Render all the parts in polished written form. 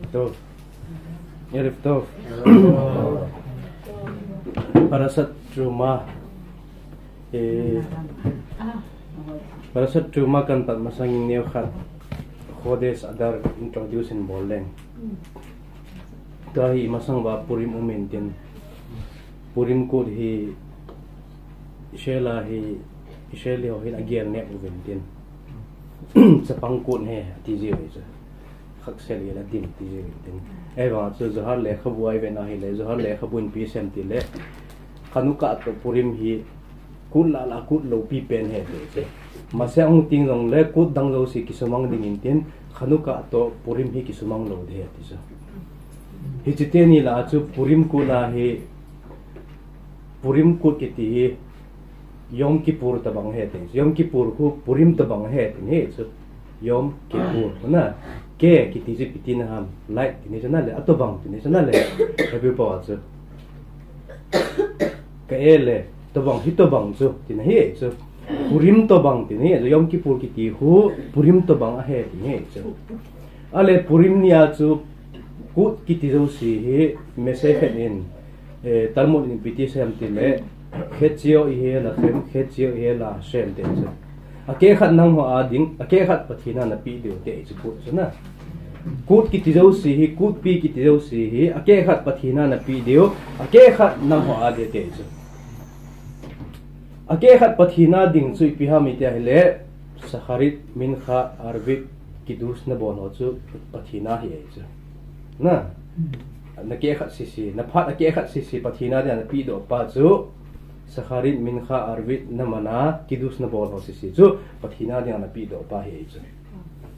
Tov. Erev Tov. Parashat Teruma. Parashat Teruma kan pat masangin neo khat Khodes Adar introduce in Boleng. Tahi masang ba Purim umentin. Purim kod hi Shela hi Sheli ho hin agian nek umentin. Sa pangkod he tizi hoise. Khak sel yela dim tizi umentin. Ewa so zohar le khabuai ve na hi le zohar le khabun pi sem ti le. Khanuka to Purim hi kut la la kut lo pi pen he te. Masya ang ting long le kut dang lo si kisumang dingin tin Khanuka to Purim hi kisumang lo de ti sa. Hi chiteni la chu Purim ku la hi Purim ku kiti Yom Kippur tabang he te. Yom Kippur ku Purim tabang he te ne chu Yom Kippur na ke kiti ji pitin ham light ni jana le atobang ni jana le happy pa chu ka ele tobang hitobang chu tin he chu Purim tobang tin he Yom Kippur kiti hu Purim tobang a he tin he chu ale Purim nia chu kut kiti zo si he message in Talmud in piti sem tin le Hshem ihe la Hshem ihe la Hshem te chu ake khat nang ho ading ake khat pathina na pi de te chu chu na kut kiti zo si hi kut pi kiti zo si hi ake khat pathina na pi deu ake khat nang ho ade te chu ake khat pathina ding chu pi ha mi te hele sakharit mincha arvit kidus na bon ho chu pathina hi chu na na ke khat si si na phat ake khat si si pathina de na pi do pa chu sakharit mincha arvit na mana kidus na bon ho si si chu pathina de na pi do pa hi chu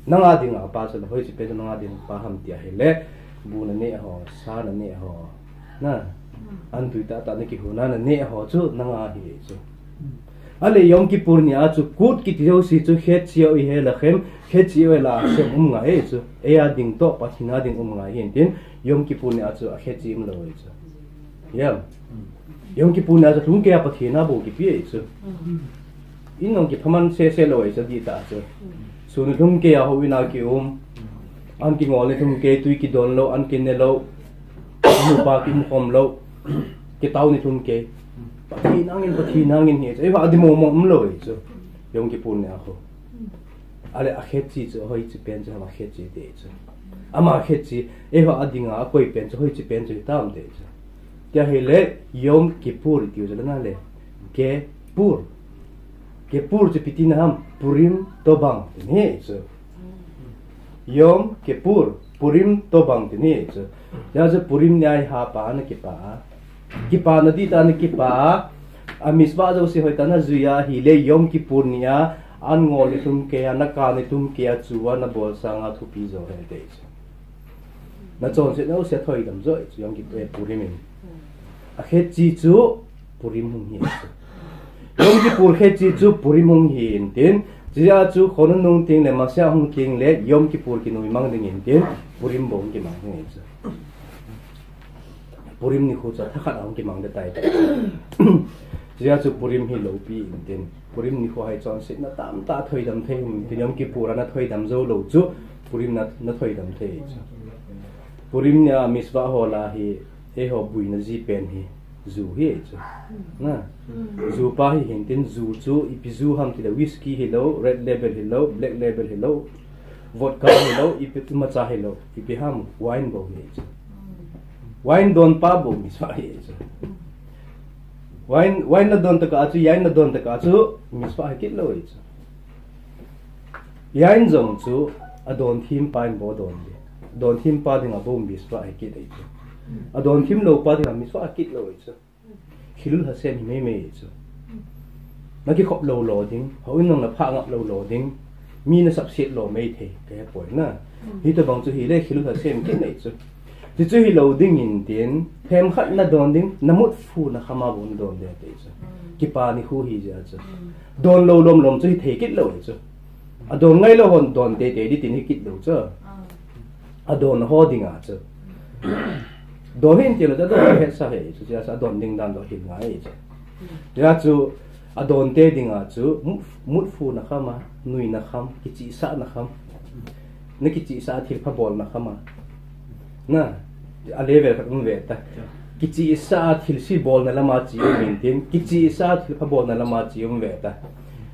nanga ding a pa chu hoi chi pe nanga ding pa ham tia hele bu na ne ho sa na ne ho na an tu ta ta ne ki huna na ne ho chu nanga hi chu ale Yom Kippur ni a chu kut ki tio si chu Hshem ihe la khem Hshem la Hshem ngai chu e a ding to pathina ding ngai hin tin Yom Kippur ni a chu Hshem lo chu yam Yom Kippur ni a chu ke a pathina bo ki pi chu in nong ki phaman se lo chu di ta chu so nu thum ke a ho ina ki an ki ngol thum ke tui ki don lo an kin ne lo mu pa ki mu khom lo ki tau ni thum ke pathina ngin he e wa di mo mo lo chu Yom Kippur ni a ho ale a khetchi chu hoi chi pen chu ma khetchi de chu ama khetchi e wa adinga a koi pen chu hoi chi pen chu tam de chu kya hele Yom Kippur ti ju na le ke pur chu pitina ham Purim tobang ni chu Yom Kippur Purim tobang ni chu ya chu Purim nyai ha pa na ki pa na di ta na ki pa amisba jo si hoi ta na zuya hi le Yom Kippur nia an ngol tum ke ana ka ni tum ke chuwa na bol sanga thu pi zo he de na chon se no se thoi dam zo Yom Kippur Purim a khe chi chu Purim hung hi Yom Kippur khe chi chu Purim hung hi in tin jia chu khon nung ting le ma sha hung king le Yom Kippur ki noi mang ding in tin Purim bong ki mang he chu Purim ni khu cha thakhat ang ki mang de tai jia chu Purim hi lo pi in tin Purim ni khu hai chon sit na tam ta thoi dam the tin Yom Kippur na thoi dam zo lo chu Purim na thoi dam the chu Purim nya misba hola hi e ho bui na ji pen hi zu hi chu na zu pa hi hin tin zu chu ipi zu ham ti la whiskey hi lo red label hi lo black label hi lo vodka hi lo ipi macha hi lo ipi ham wine bo hi chu wine don pa bo mi sa hi chu wine na don ta ka chu yain na don ta ka chu mi sa hi kit lo hi chu yain zong chu adon thim pain bo don de don thim pa ding a bo mi sa hi kit ai chu adon thim lo pa ding mi sa kit lo hi chu khilul ha sem me me chu na ki khop lo lo ding ho in nong na pha ngap lo ding mi na sap set lo me the ke poi na hi to bang chu hi le khilul ha sem ke nei chu ti chu hi lo ding in tin phem khat na don ding namut fu na khama bun don de te chu ki pa ni hu hi ja chu don lo lom chu hi the kit lo chu adon ngai lo hon don te te di tin hi kit lo chu adon ho ding a chu don hin ti lo da do he sa he chu ja sa don ding dan do hin ngai chu ja chu adon te ding a chu mut fu na khama nui na kham ki chi sa na kham na ki chi sa thil pha bol na khama na a level ka um ve ta kichi sa thil si bol na lama chi maintain kichi sa thil pha bol na lama chi um ve ta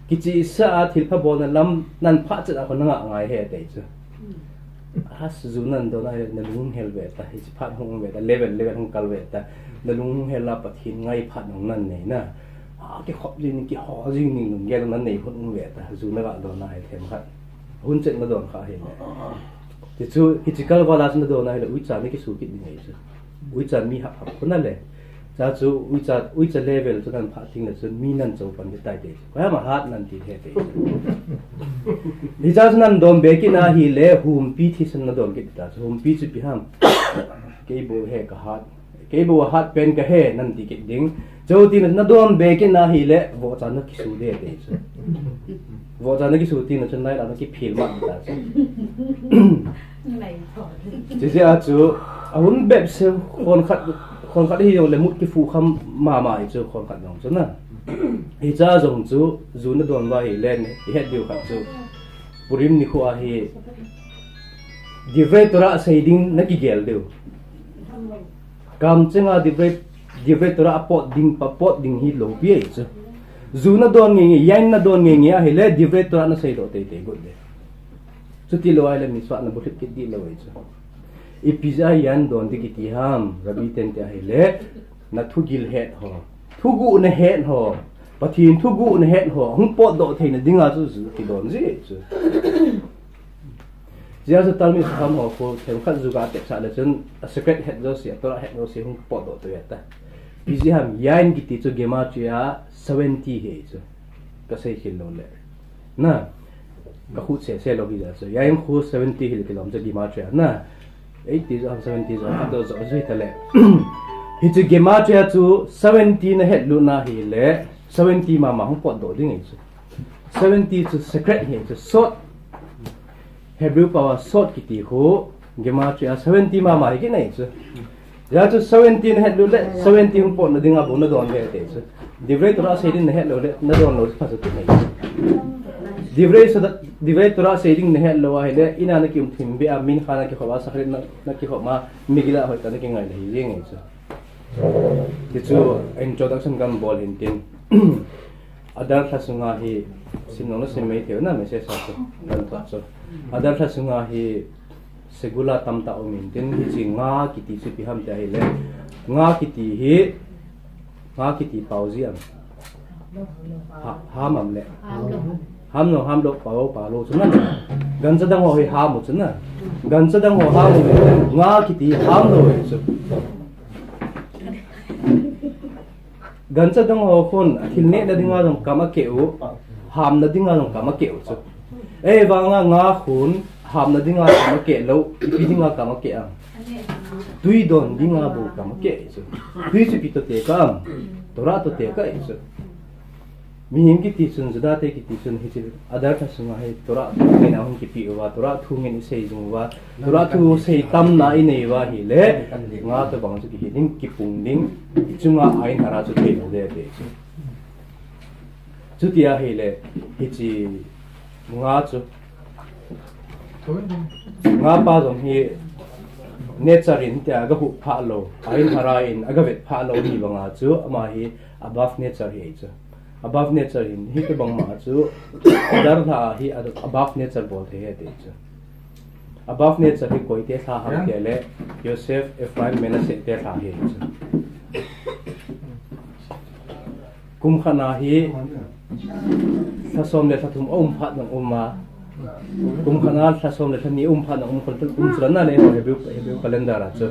kichi sa thil pha bol na lam nan pha cha ko na ngai he te chu has zunan do na lung hel ve ta hi pha hung ve ta level hung kal ve ta na lung hel la pathin ngai pha nong nan nei na cái khop gì cái họ gì mình nghe nó này cũng về ta dù nó gọi đồ này thêm khác hôn chuyện nó đồ khá hiện thì chú khi chỉ cần qua là nó đồ này là uy chán cái số kịch này chứ uy chán mi học cũng là lệ giá chú uy chán level cho nên phát sinh là chú mi nên châu phần cái tài đấy quá mà hát nên thì thế đấy thì giá chú nên đồ bé cái na hi lệ hùm pi thì xin nó đồ cái ta hùm pi chú pi ham cái bộ hè cả hát cái bộ hát pen cái hè nên thì cái đỉnh châu tin nó đom bê cái na hi lệ vợ cha nó cái số đấy chứ vợ cha nó cái số tin nó chân này là nó cái phim mà ta chứ chỉ là chú muốn bẹp xem con khát đi rồi lấy một cái phụ khăm mà chú con khát giống chứ nè thì cha giống chú nó đom vào hi lên thì hết điều khác chú burim ni khoa hi divre tora saying nó cái gel điều cam chenga divre tora pot ding hi lo pi chu zu na don nge yan na don nge a hele divre tora na sei do te good de chu ti lo ai le mi swa na bulit ki di lo chu i pizza yan don ti ki ham rabi ten te hele na thu gil het ho thu gu na het ho pathin thu gu na het ho hung pot do the na dinga chu zu ki don ji chu giờ tôi tell me some of for thêm khát du gà tiếp sát là chân secret head rồi xí tôi head rồi xí không bỏ đồ tôi ta busy ham yain kiti cho gematria 70 he cho cái gì kilo lệ na cái hút xe lo bây giờ cho yain hút 70 he kilo cho gematria na 80 or 70 rồi tôi rồi rồi ta lệ hi cho gematria cho 70 na head lu na hi lệ 70 mà không bỏ đồ đi ngay cho 70 cho secret he cho short Hebrew power short kiti ho gematria 70 ma mai cái này chứ giờ cho 70 head luôn đấy 70 không bỏ nó đi ngáp nó đòn về thế chứ divre tora saying head luôn đấy nó đòn nó phát xuất này divre tora saying head lo ai đấy ina nó kim thim bia min khana cái khóa sakre nó cái khóa mà migila hỏi ta cái ngày này riêng này chứ thì chú introduction kam ball hin tin adar thasunga hi sinong na semei theo na message sa dan ta so adar thasunga hi segula tamta omin tin hi chi nga kiti su pi ham ta hi le nga kiti pauzi am ha mam le ham lo pa lo chuna gan cha dang ho hi ha mu chuna gan cha dang ho ha mu nga kiti ham lo so gan cha dang ho khon thilne na dinga jong kama keu ham na dinga jong kama keu chu e wanga nga khun ham na dinga kama ke lo pi dinga kama ke ang tui don dinga bu kama ke chu tui chu pi to te kam tora to te ka chu mi him ki ti sun jada te ki ti sun hi chi adar tha sunga he tora ke na hum ki pi wa tora thu nge ni sei jung wa tora thu sei tam na i nei wa hi le nga to bang chu ki hi ning ki pung ning chunga ai hara chu te de de chu chu tia hi le hi chi nga chu nga pa jong hi nature in te aga hu pha lo ai hara in aga vet pha lo hi banga chu ama hi above nature hi chu above nature in hi te bang ma chu dar tha hi above nature bol the he te chu above nature hi koi te tha ham te le Joseph Ephraim Manasseh te tha he chu kum khana hi sasom le thathum phat nang ma kum khana sasom le thani phat nang khol chran na le Hebrew calendar a chu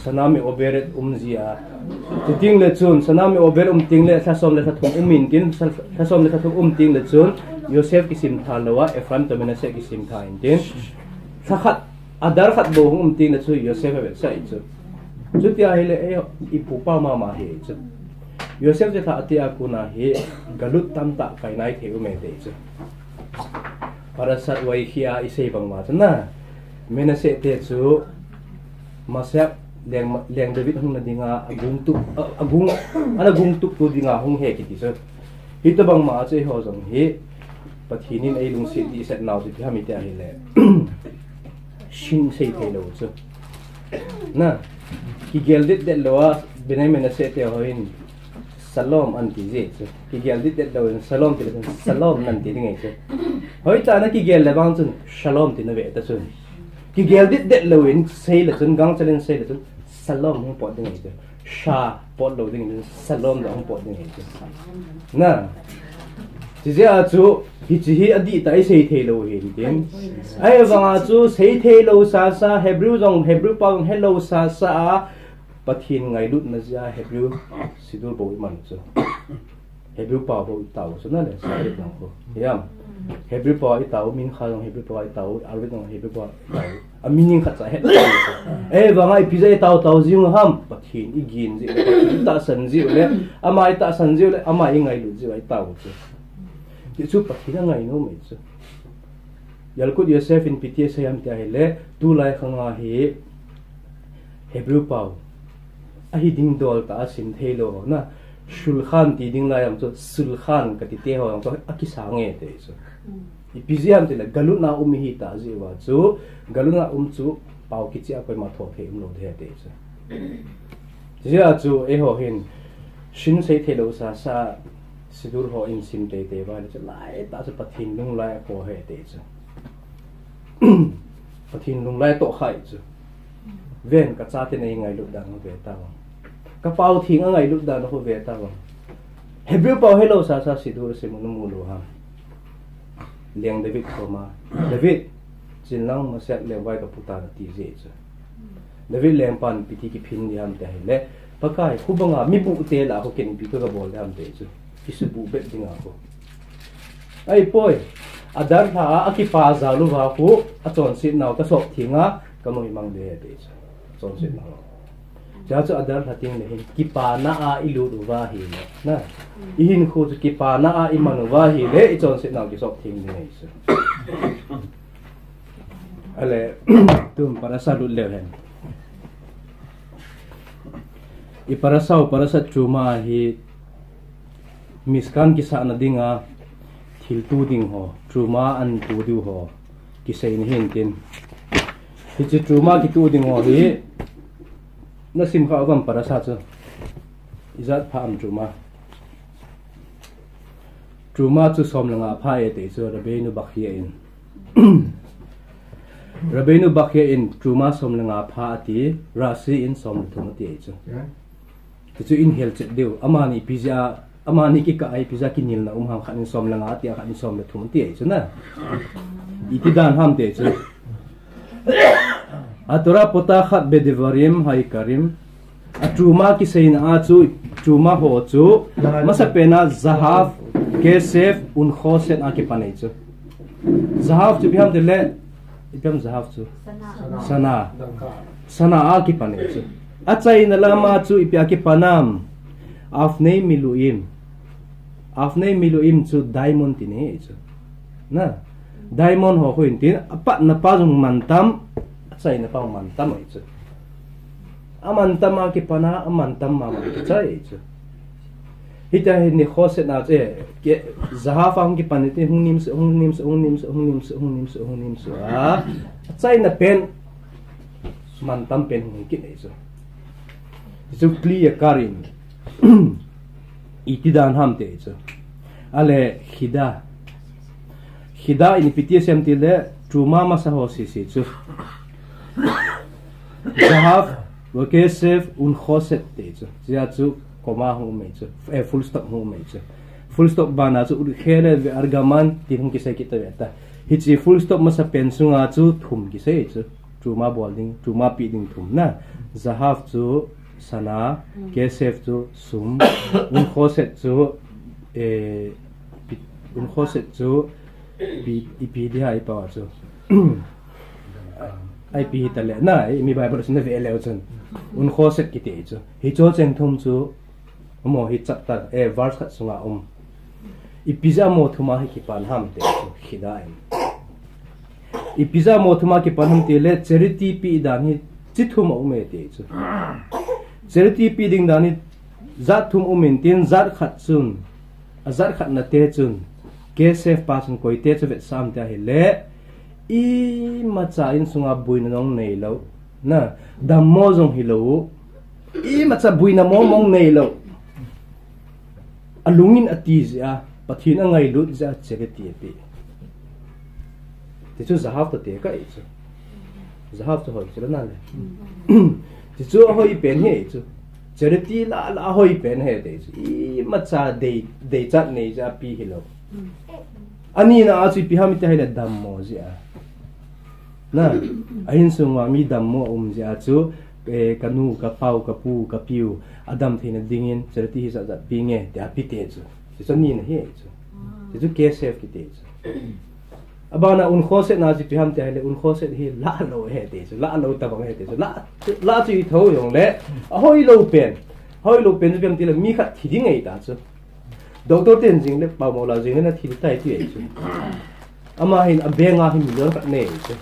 sanami oberet zia ting le chun sanami over ting le sasom le thathum min tin sasom le thathum ting le chun Joseph ki sim tha lowa Ephraim to Manasseh ki sim tha in tin sakhat adar khat bo ting le chu Joseph ve sai chu chu tia hele e ipu pa ma he chu Joseph je tha atia kuna he galut tam ta kai nai theu me te chu parasat wai khia isei bang ma chana Manasseh te chu masak leng David hung na dinga agung tuk tu dinga hung he ki ti so hito bang ma che ho jong hi pathinin ei lung si ti set naw ti ha mi te hi le shin sei the lo chu na ki geldit det loa benai mena se te hoin salom anti je ki geldit det loa salom ti salom nan ti ngai se hoi ta na ki gel le bang chun shalom ti na ve ta chun ki geldit det loin sei la chun gang chalen sei la chun salom hong po ding ngai se sha po lo ding salom da hong po ding ngai se na chỉ ra chú hi adi tại sei thei lo hin tin ai wanga chú sei thei lo sa hebrew jong hebrew pang hello sa pathin ngai lut na ja hebrew sidur bo man chu hebrew pa bo tau so na le sa ri nang ko yam hebrew pa I tau min kha jong hebrew pa I tau arwit jong hebrew pa tau a meaning khat cha he ai wanga I pizai tau jiung ham pathin I gin ji ta san ji le amai ta san ji le amai ngai lut ji ai tau chu chú pathin ngai no mai chu yalkut Yosef in pitie sayam tia hele tu lai khanga hi hebrew pau a hi ding dol ta sin thelo na shulkhan ti ding lai am chu sulkhan ka ti te ho ang chu akisange te chu ipiziam te la galuna hi ta ji wa chu galuna chu pau ki chi a koi ma tho the lo the te chu jia chu e ho hin shin sei thelo sa sidur ho in sim te ba le lai ta chu pathin lung lai ko he te chu pathin lung lai to khai chu ven ka cha te nei ngai lu dan ve ta ka pau thing ngai lu dan ho ve ta hebrew pau hello sa sidur se mun mu lu ha leng david ko ma david chin lang ma set le wai ka puta ti je chu david leng pan piti ki phin ni ham te le pakai khubanga mi bu te la ho ken pi ka bol ham te chu isubu bet dinga ko ai poi adar tha akipa zalu wa pu achon sit naw ka sok thinga kamoi mang de te chon sit naw ja chu adar tha ting le hin kipa na a ilu ru wa hi na ihin khu chu kipa na a imanu wa hi le chon sit naw ki sok thing ni se ale tum parasat le hen I parasat Teruma hi miskan kisa na dinga thil tu ding ho Teruma an tu du ho kisai ni hin tin hi chi Teruma ki tu ding ho hi na sim kha gam parasa chu izat pha am Teruma chu som langa pha e te chu rabenu bakhia in rabenu bakhia in Teruma som langa pha ati rasi in som thum ti chu chu in hel chet deu amani pizza amani ki ka ai pizza ki nil na ham khanin som langa tia khanin som le thum ti ai chu na iti dan ham te chu atura pota khat bedevarim hai karim Teruma ki sein a chu Teruma ho chu masapena zahav kesef un khoset a ki panai chu zahav chu biham de le ibam zahav chu sana a ki panai chu achai na lama chu ipya ki panam afnei miluim chu diamond tine chu na diamond ho hoin tin apa na pa jung mantam achai na pa mantam ai chu amantam a ki pana amantam ma ki chai chu hita ni khoset na che ke zahafang ki panite hungnim su a achai na pen mantam pen hung ki nei chu chu clear karin itidan ham te chu ale khida in pitie sem ti le Teruma ma sa ho si chu zahav wa kesef un khoset te chu ja chu koma hu me chu full stop hu me chu full stop bana chu khele ve argaman ti hung ki sai ki ta ta hi chi full stop ma sa pen sunga chu thum ki sai chu Teruma bolding Teruma pi ding thum na zahav chu sana kesef chu sum un khoset chu pi di hai pa chu ai pi ta le na mi bible sun ve le chun un khoset ki te chu hi cho chen thum chu mo hi chat ta verse khat sunga ipiza mo thuma hi ki pan ham te chu khidai ipiza mo thuma ki pan ham te le charity pi dan hi chithum me te chu charity pi ding dan hi zat thum tin zat khat chun azat khat na te chun kesef pa chun koi te chu vet sam ta hi le I ma cha in sunga buin nong nei lo na dammo zong hilo I matsa buina mo mong nei lo alungin ati zia pathin a ngai lut za chereti pi ti chu zahav to te ka I chu zahav to hoi chu na le ti chu hoi pen he chu charity la hoi pen he de I matsa de chat nei za pi hilo ani na a chu pi ham te hele dammo zia na ahin sunga mi dammo zia chu kanu ka pau ka pu ka piu adam thina dingin charity hi za pinge te api te chu ti chu ni na he chu ti chu ke save ki te chu abana un khose na ji pi ham te hele un khose hi la lo he te chu la lo ta bang he te chu la chi tho yong le a hoi lo pen ju pem ti le mi kha thi ding ei ta chu doctor ten jing le pa mo la jing na thi tai ti ei chu ama hin a benga hin mi lo ka ne chu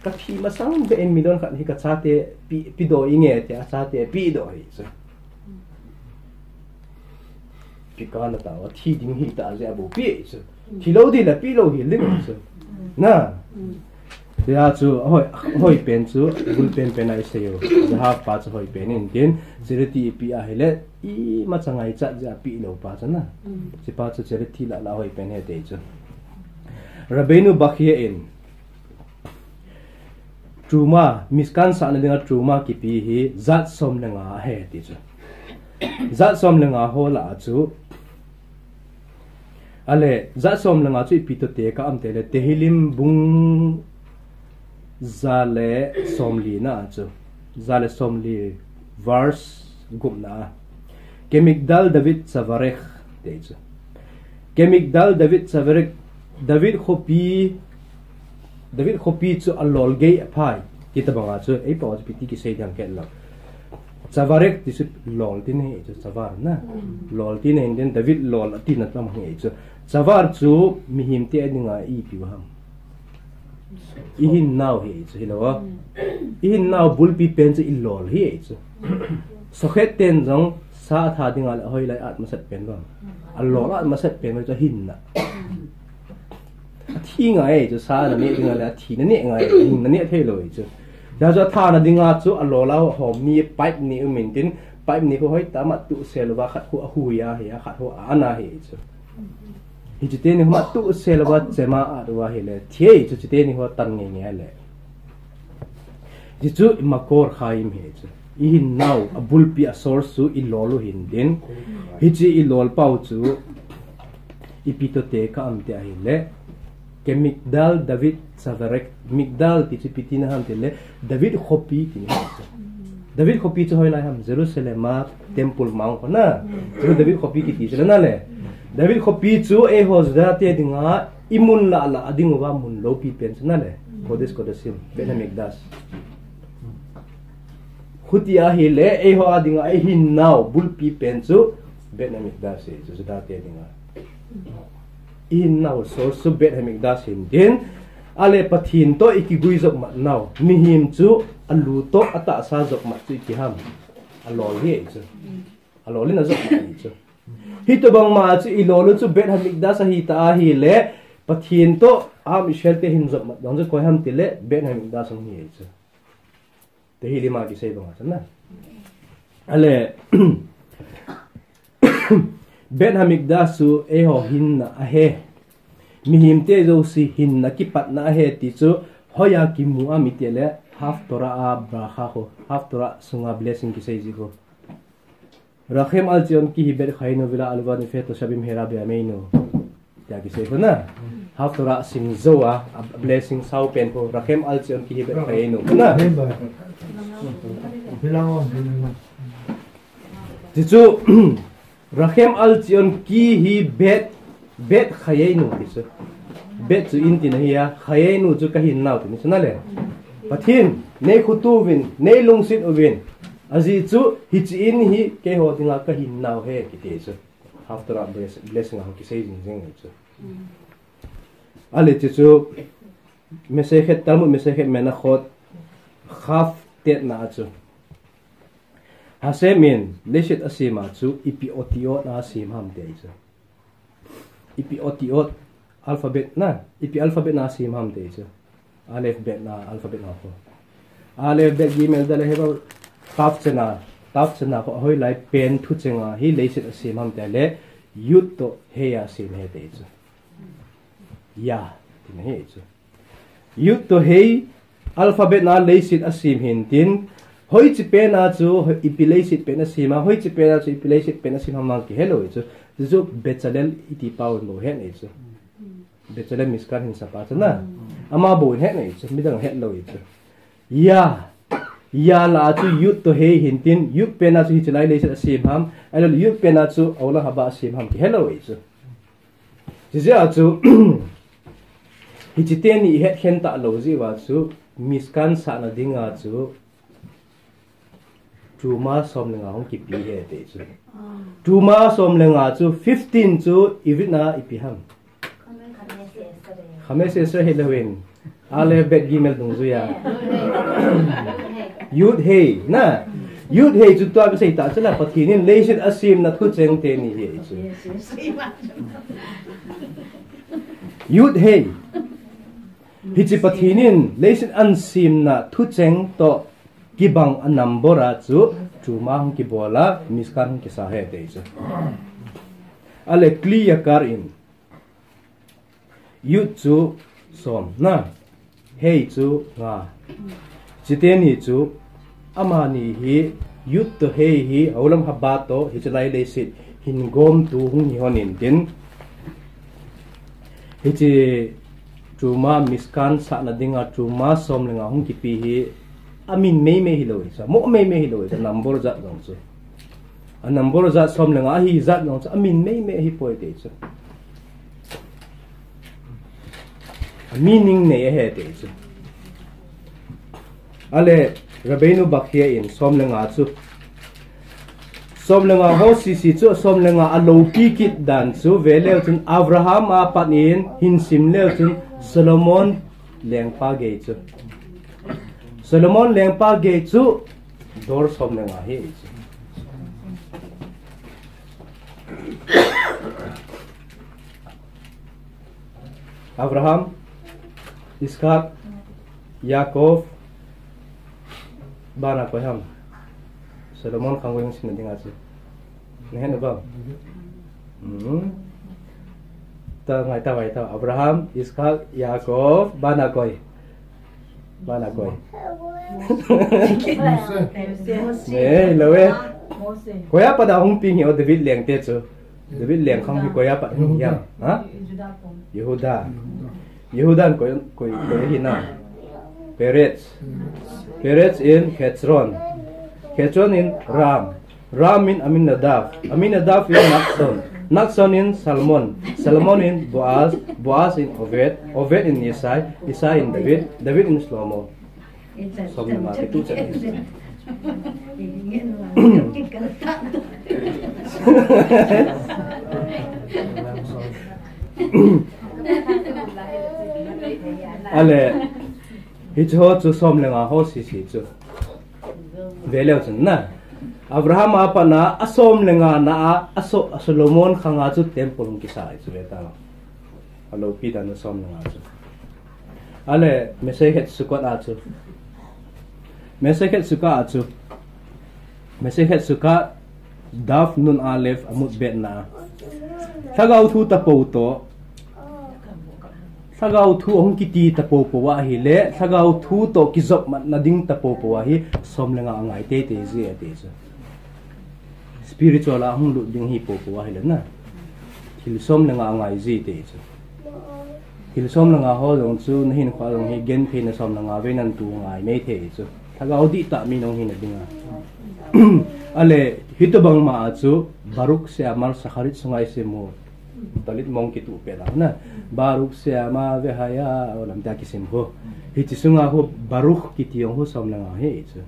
ka phi ma sang be en mi don khat hi ka chate pi do inge te a chate pi do hi chu pi ka na ta wa thi ding hi ta ja bu pi chu thi lo di la pi lo hi ling chu na ya chu hoi pen chu bul pen ai se yo za ha pa chu hoi pen in tin charity pi a hele I ma changai cha ja pi lo pa cha na si pa chu charity la hoi pen he te chu rabenu bakhie in Teruma miskan sa na dinga Teruma ki pi hi zat som na nga he ti chu zat som na nga ho la chu ale zat som na nga chu pi to te ka am te le tehilim bung zale somli na chu zale somli verse gumna kemigdal David savarek te chu kemigdal David savarek David khopi chu alol gei phai kita banga chu ei pa chu piti ki sei dang ken lo savarek ti su lol tin he chu savar na lol tin en den David lol tin na tam he chu savar chu mi him te adinga I pi wa ham ihin now he chu hilawa ihin now bulpi pen chu ilol he chu sokhet ten jong sa tha dinga la hoi lai at masat pen lo alol at masat pen chu hin na thi ngai chu sa na ne dinga la thi na ne ngai hin na ne the lo chu ja ja tha na dinga chu alola hom ni pipe ni umin tin pipe ni ko hoi ta ma tu selwa khat hu hu ya he khat hu ana he chu hi chu te ni ma tu selwa chema arwa he le thie chu te ni ho tan nge nge le ji chu makor khaim he chu I now a bulpi a source su ilolu hin din hi chi ilol pau chu ipito te ka am te hi le ke migdal David savarek migdal ti chipiti na ham te le David khopi ti David khopi chu hoi lai ham Jerusalem temple mang ko na David khopi ki ti na le David khopi chu e hozda te dinga imun la adingu wa mun lo pi pen na le kodesim bena migdas khutia hi le e ho adinga e hin now bulpi pen chu bena migdas e chu da te dinga in now so bet hamik da sin din ale pathin to ikigui jok ma now mi him chu alu to ata sa jok ma chu ki ham alol he chu alol na jok ma chu hi to bang ma chu ilol chu bet hamik da sa hi ta hi le pathin to am shelte him jok ma dong ko ham ti le bet hamik da sang hi chu te hi lima ki sei bang na ale bet hamik da su e ho hin na a he mi him te zo si hin na ki pat na he ti chu hoya ki mu a mi te le half tora a brakha ho half tora sunga blessing ki sei ji ko rakhem al jon ki hi bet khaino vila alwa ni fe to shabim hera be ameino ya ki sei ko na half tora sing zo a blessing sau pen ko rakhem al jon ki hi bet khaino na ti chu Rakhem al tion ki hi bet khayenu tisu bet chu in tin hiya khayenu chu ka hin naw tin sunale pathin ne khutu win ne lungsit ovin azi chu hi chi in hi ke ho tinga ka hin naw he ki te chu after a blessing ha ki sei jing chu ale chu mesekhet tamu mesekhet mena khot khaf tet na chu Hshem leshit asima chu ipi otio na asim ham te chu ipi otio alphabet na ipi alphabet na asim ham te chu alef bet na alphabet na ko ale be gimel dale heba tap chena ko hoi lai pen thu chenga hi leisit asim ham te le yut to he ya sim he te chu ya tin he chu yut to he alphabet na leisit asim hin tin hoi chi pe na chu ipileisit pe na sima hoi chi pe na chu ipileisit pe na sim ham ki hello chu chu bechalel iti paul mo he ne chu bechalel miskan hin sa pa chu na ama bo he ne chu midang he lo chu ya la chu yut to he hin tin yut pe na chu hi chlai leisit asim ham alo yut pe na chu awla haba asim ham ki hello chu jia chu hi chi ten ni he khen ta lo ji wa chu miskan sa na dinga chu Truma som lenga hong ki pi he te chu Truma som lenga chu 15 chu ivina ipiham khames se Halloween ale bet gimel dung zu ya yud hey na yud hey chu ta se ta chala pathinin leisit asim na thu cheng te ni he chu yud hey hi chi pathinin leisit an sim na thu cheng to kibang anambora chu Truma hong ki bola miskan hong ki sa he te chu ale clear kar in yut chu som na hey chu nga chiteni chu amani hi yut to hey hi aulam haba to hi chalai leisit hin gom tu hung ni honin tin hi chi Truma miskan sa na dinga Truma som lenga hong ki pi hi amin me hi lo sa mo me hi lo sa number za dong chu a number za som lenga hi za dong chu amin me hi poi te chu meaning ne he te chu ale rabenu bakhia in som lenga chu som lenga ho si chu som lenga alopi kit dan chu veleu chun Abraham a panin hin sim leu chun Solomon lengpa ge chu Solomon lengpa ge chu dor som lenga he chu Abraham Ishak Yaakov bana ko ham Solomon khangweng sin dinga chu ne na ba ta ngai ta Abraham Ishak Yaakov bana koi ne lowe koya pada hung ping hi David leng te chu David leng khang hi koya pa ya ha Yehudan koi hi na Perez in Hezron in Ram in Aminadab in Naxon in Salmon in Boaz in Oved in Isai in David in Shlomo som na mati tu cha ale hi cho chu som lenga ho si chu veleu chun na Abraham apa na asom lenga na Solomon khanga chu temple ki sai chu beta alo pi dan som lenga chu ale mesehet sukot a chu mesehet suka daf nun alef amut bet na thagau thu tapo to thagau thu ong kiti tapo po wa hi le thagau thu to kizop mat na ding tapo po wa hi som lenga ngai te ji ate chu spiritual hung lu ding hi po wa hi le na hil som lenga ngai ji te chu hil som lenga ho dong chu na hin khwa dong hi gen phe na som lenga ve nan tu ngai me the chu thagau di ta mi nong hi na dinga ale hitobang ma chu baruk se amal sakharit sungai se mo talit mong ki tu pe na baruk se ama ve haya olam ta ki sim ho hiti sunga ho baruk ki tiong ho som lenga he chu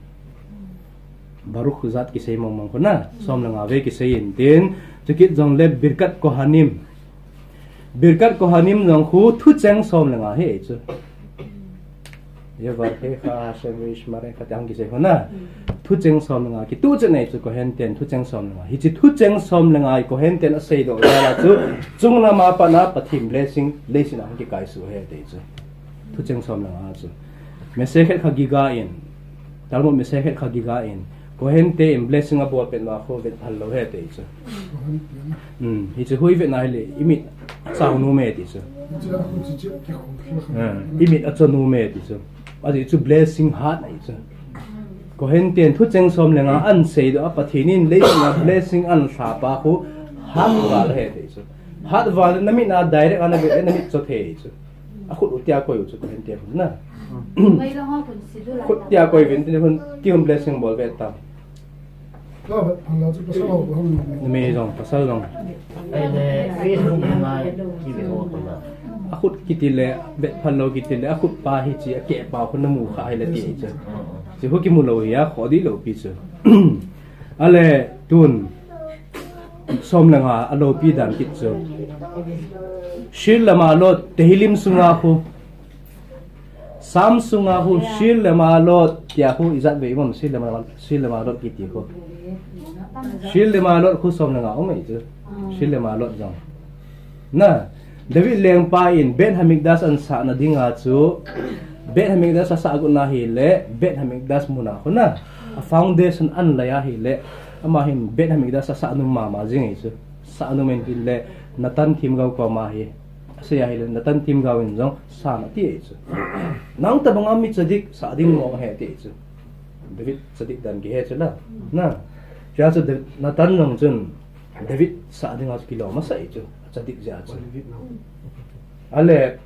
baruk zat ki sei mong ko na som lenga ve ki sei in tin chukit jong le birkat kohanim jong khu thu cheng som lenga he chu ye var he kha Hshem wish mare kha tang ki sei ho na thu cheng som lenga ki tu che nei chu ko hen ten thu cheng som lenga hi chi thu cheng som lenga ko hen ten a sei do la chu chung na ma pa na pathim blessing lesin ang ki kai su he te chu thu cheng som lenga chu message kha giga in talmo me se het khagiga in ko hen te in blessing abo pen ma kho vet phalo he te chu hi chu hui vet na le imit sau nu me ti chu imit acho nu me ti chu adi chu blessing hat ai chu ko hen ten thu cheng som lenga an sei do pathinin le na blessing an tha pa khu hat wal he te chu hat wal na mi na direct ana be na mi cho the chu a khut utia ko chu hen te na khut tia ko ven te hun kium blessing bol ve ta me dong pasal dong akut kitile bet phalo kitile akut pa hi chi ke pa khun mu kha hai la ti che chi hu ki mu lo ya khodi lo pi che ale tun som langa alo pi dan kit che shil lama lo tehlim sunga khu sam sunga hu shil lama lo ya hu izat ve imam shil lama lo ki ti ko shil lama lo khu som langa o mai che shil lama lo jang na David leng pa in Ben Hamikdas an sa na dinga chu Ben Hamikdas sa agun na hi le Ben Hamikdas muna ko na a foundation an la ya hi le ama hin Ben Hamikdas sa anu mama jing chu sa anu men hi le natan thim gaw ko ma hi se ya hi le natan thim gaw in jong sa na ti chu nang ta bang ami chadik sa ding mo he ti chu David chadik dan gi he chu la na ja chu natan nong chun David sa ding as kilo ma sa chu chadik ja chu ale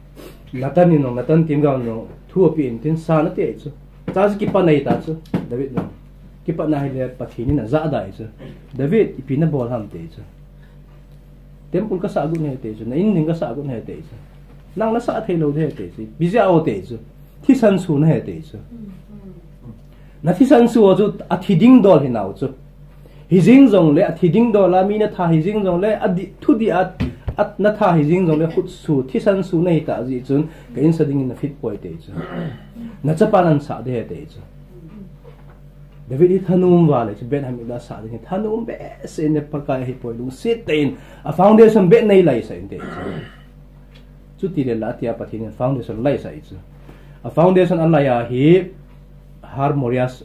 natan no natan tim ga no thu pi in tin sa na te chu ta ki pa nei ta chu David no ki pa na ile pathini na za dai chu David ipina bol ham te chu tempun ka sa gu ne te chu na in ning ka sa gu ne te chu nang na sa the lo de te chu bizia o te chu thi san su na he te chu na thi san su o chu a thi ding dol hi nau chu hijing jong le a thi ding dol la mi na tha hijing jong le adi thu di at na tha hijing jong le khut su thi san su nei ta ji chun ka in sading in fit poi te chu na chapan an sa de te chu David it hanum wale chu ben hamida sa de thanum be se ne pakai hi poi lung sit tein a foundation be nei lai sa in te chu ti le la tia pathin foundation lai sa chu a foundation an la ya hi harmonious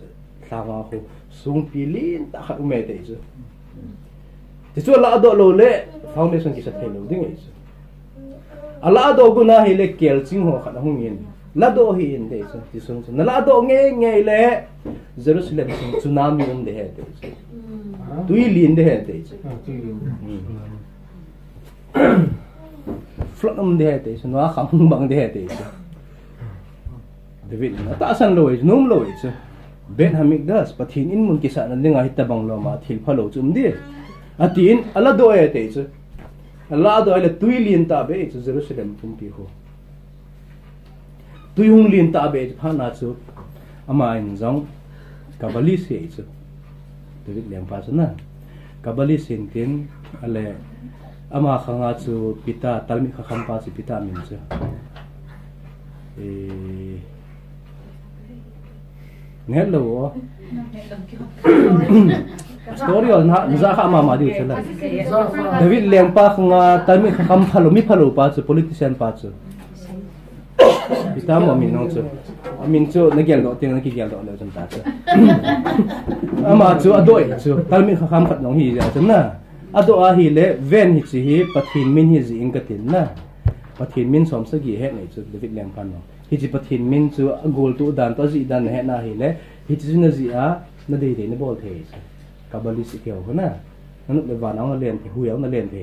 thawa ho sung pilin ta kha me te chu ti chu la do lo le foundation ki sa thelo ding ai chu ala do guna hi le kel ching ho kha hung yin la do hi in de chu ti sung na la do nge le Jerusalem tsunami de he te chu tui lin de he te chu flood de he te chu no kham bang de he te chu David ta san lo is num lo is Ben Hamikdas pathin in mun ki sa na linga hitabang lo ma thil phalo chum di atin ala do e te chu ala do ile tuilin ta be chu Jerusalem tum pi ho tuyung lin ta be phana chu ama in jong kabali se chu David lem pa na kabali sin tin ale ama khanga chu pita talmi kha kham pa chu pita min chu Hello. Story on ha za kha ma di chela. David lempa khanga tami kham phalo mi phalo pa chu politician pa chu. Kita mo min no chu. Amin chu na gel do ting na ki gel do le chan ta chu. Ama chu adoi chu tami kham khat nong hi ja chana. Ado a hi le ven hi chi hi pathin min hi ji ingatin na. Pathin min som sa gi he nei chu David lempa no. Hi chi pathin min chu gol tu dan to ji dan he na hi le hi chi na ji a na dei dei na bol the kabali si keu na nanu le wa nang na len hu yau na len the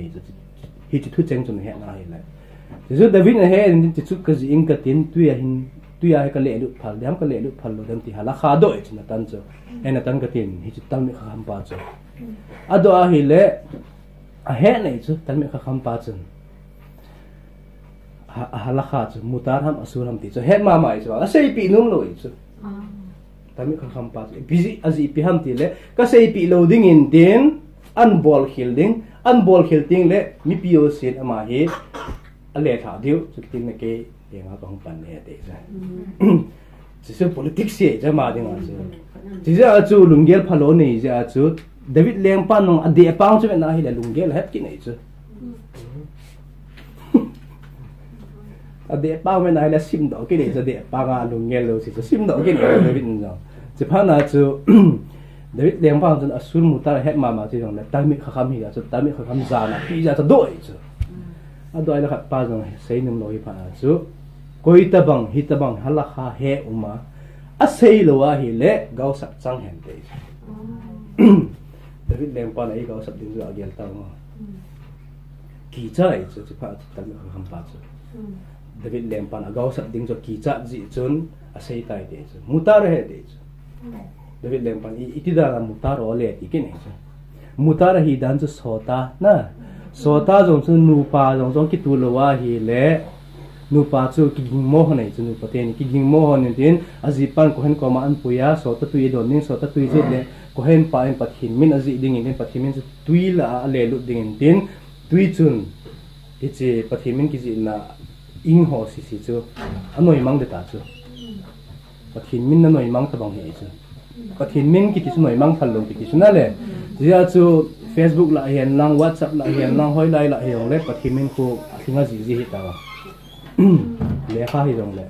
hi chi thu cheng chun he na hi le ju David na he in chi chu ka ji ing ka tin tu ya he ka le lu phal dam ka le lu phal lo dam ti hala kha do e na tan chu en tan ka tin hi chi tam mi kha ham pa chu ado a hi le a he nei chu tam mi kha ham pa chu halakha chu mutar ham asur ham ti chu he ma mai chu a sei pi num lo chu tami kha kham pa busy azi pi ham ti le ka sei pi loading in tin unball khilding le mi pio sin ama he ale tha diu chu tin na ke yenga bang pan ne te sa chi su politics ye ja ma ding a chu chi ja chu lungel phalo nei ja chu David leng pan nong ade pang chu na hi le lungel het ki nei chu ade pa me na la sim do ke le de pa ga lungel lo si sim do ke le David no จะพานาจูเดี๋ยวเลี้ยงพังจนอสุรมุตาเฮ็ดมาที่ตรงนั้นตามิขคำฮีจะตามิขคำจานะพี่จะด้วยจูด้วยแล้วครับป้าจงเสียนุ่มลอยพานาจูกุยตะบังฮิตะบังฮัลลักฮาเฮอุมาเสียลัวฮิเล่เกาสักจังเห็นเดย์เดี๋ยวเลี้ยงพังไอ้เกาสักดิ้งจูอาเกียลตังกีจ้าไอ้จูจะพาตามิขคำป้าจูเดี๋ยวเลี้ยงพังเกาสักดิ้งจูกีจ้าจีจุนเสียตายเดย์จูมุตาเรเฮเดย์จูเดี๋ยวเลี้ยงพันอีดารามุตาร์โอเลติกินเองมุตาร์ฮีดันจะโซตานะโซตาจงจะนูปาจงคิดตัวละว่าฮีเล่นูปาจูกิงโมฮนี่จะนูปะเทนกิงโมฮนี่ดินอาจิปันก็เห็นก็มาอันปุยาโซตตุยโดนนิงโซตตุยจุดเล่ก็เห็นปาอินปัทหินมินอาจิดิ่งอินปัทหินมินจะตุยละเลลุดิ่งดินตุยจุนอีเจปัทหินมินกิจิน่ะอิงโฮสิจูอันน้อยมังเดตาจูปัทหินมินนั่นน้อยมังตะบังเฮจูปฏิมินกิจสมัยมั่งพันลงกิจนั่นแหละที่จะจู Facebook ละเห็นลัง WhatsApp ละเห็นลังห้อยไลน์ละเห็นเลยปฏิมินกูทิ้งอะไรจีฮิตาวะเลี้ยข้าฮิตรงเลย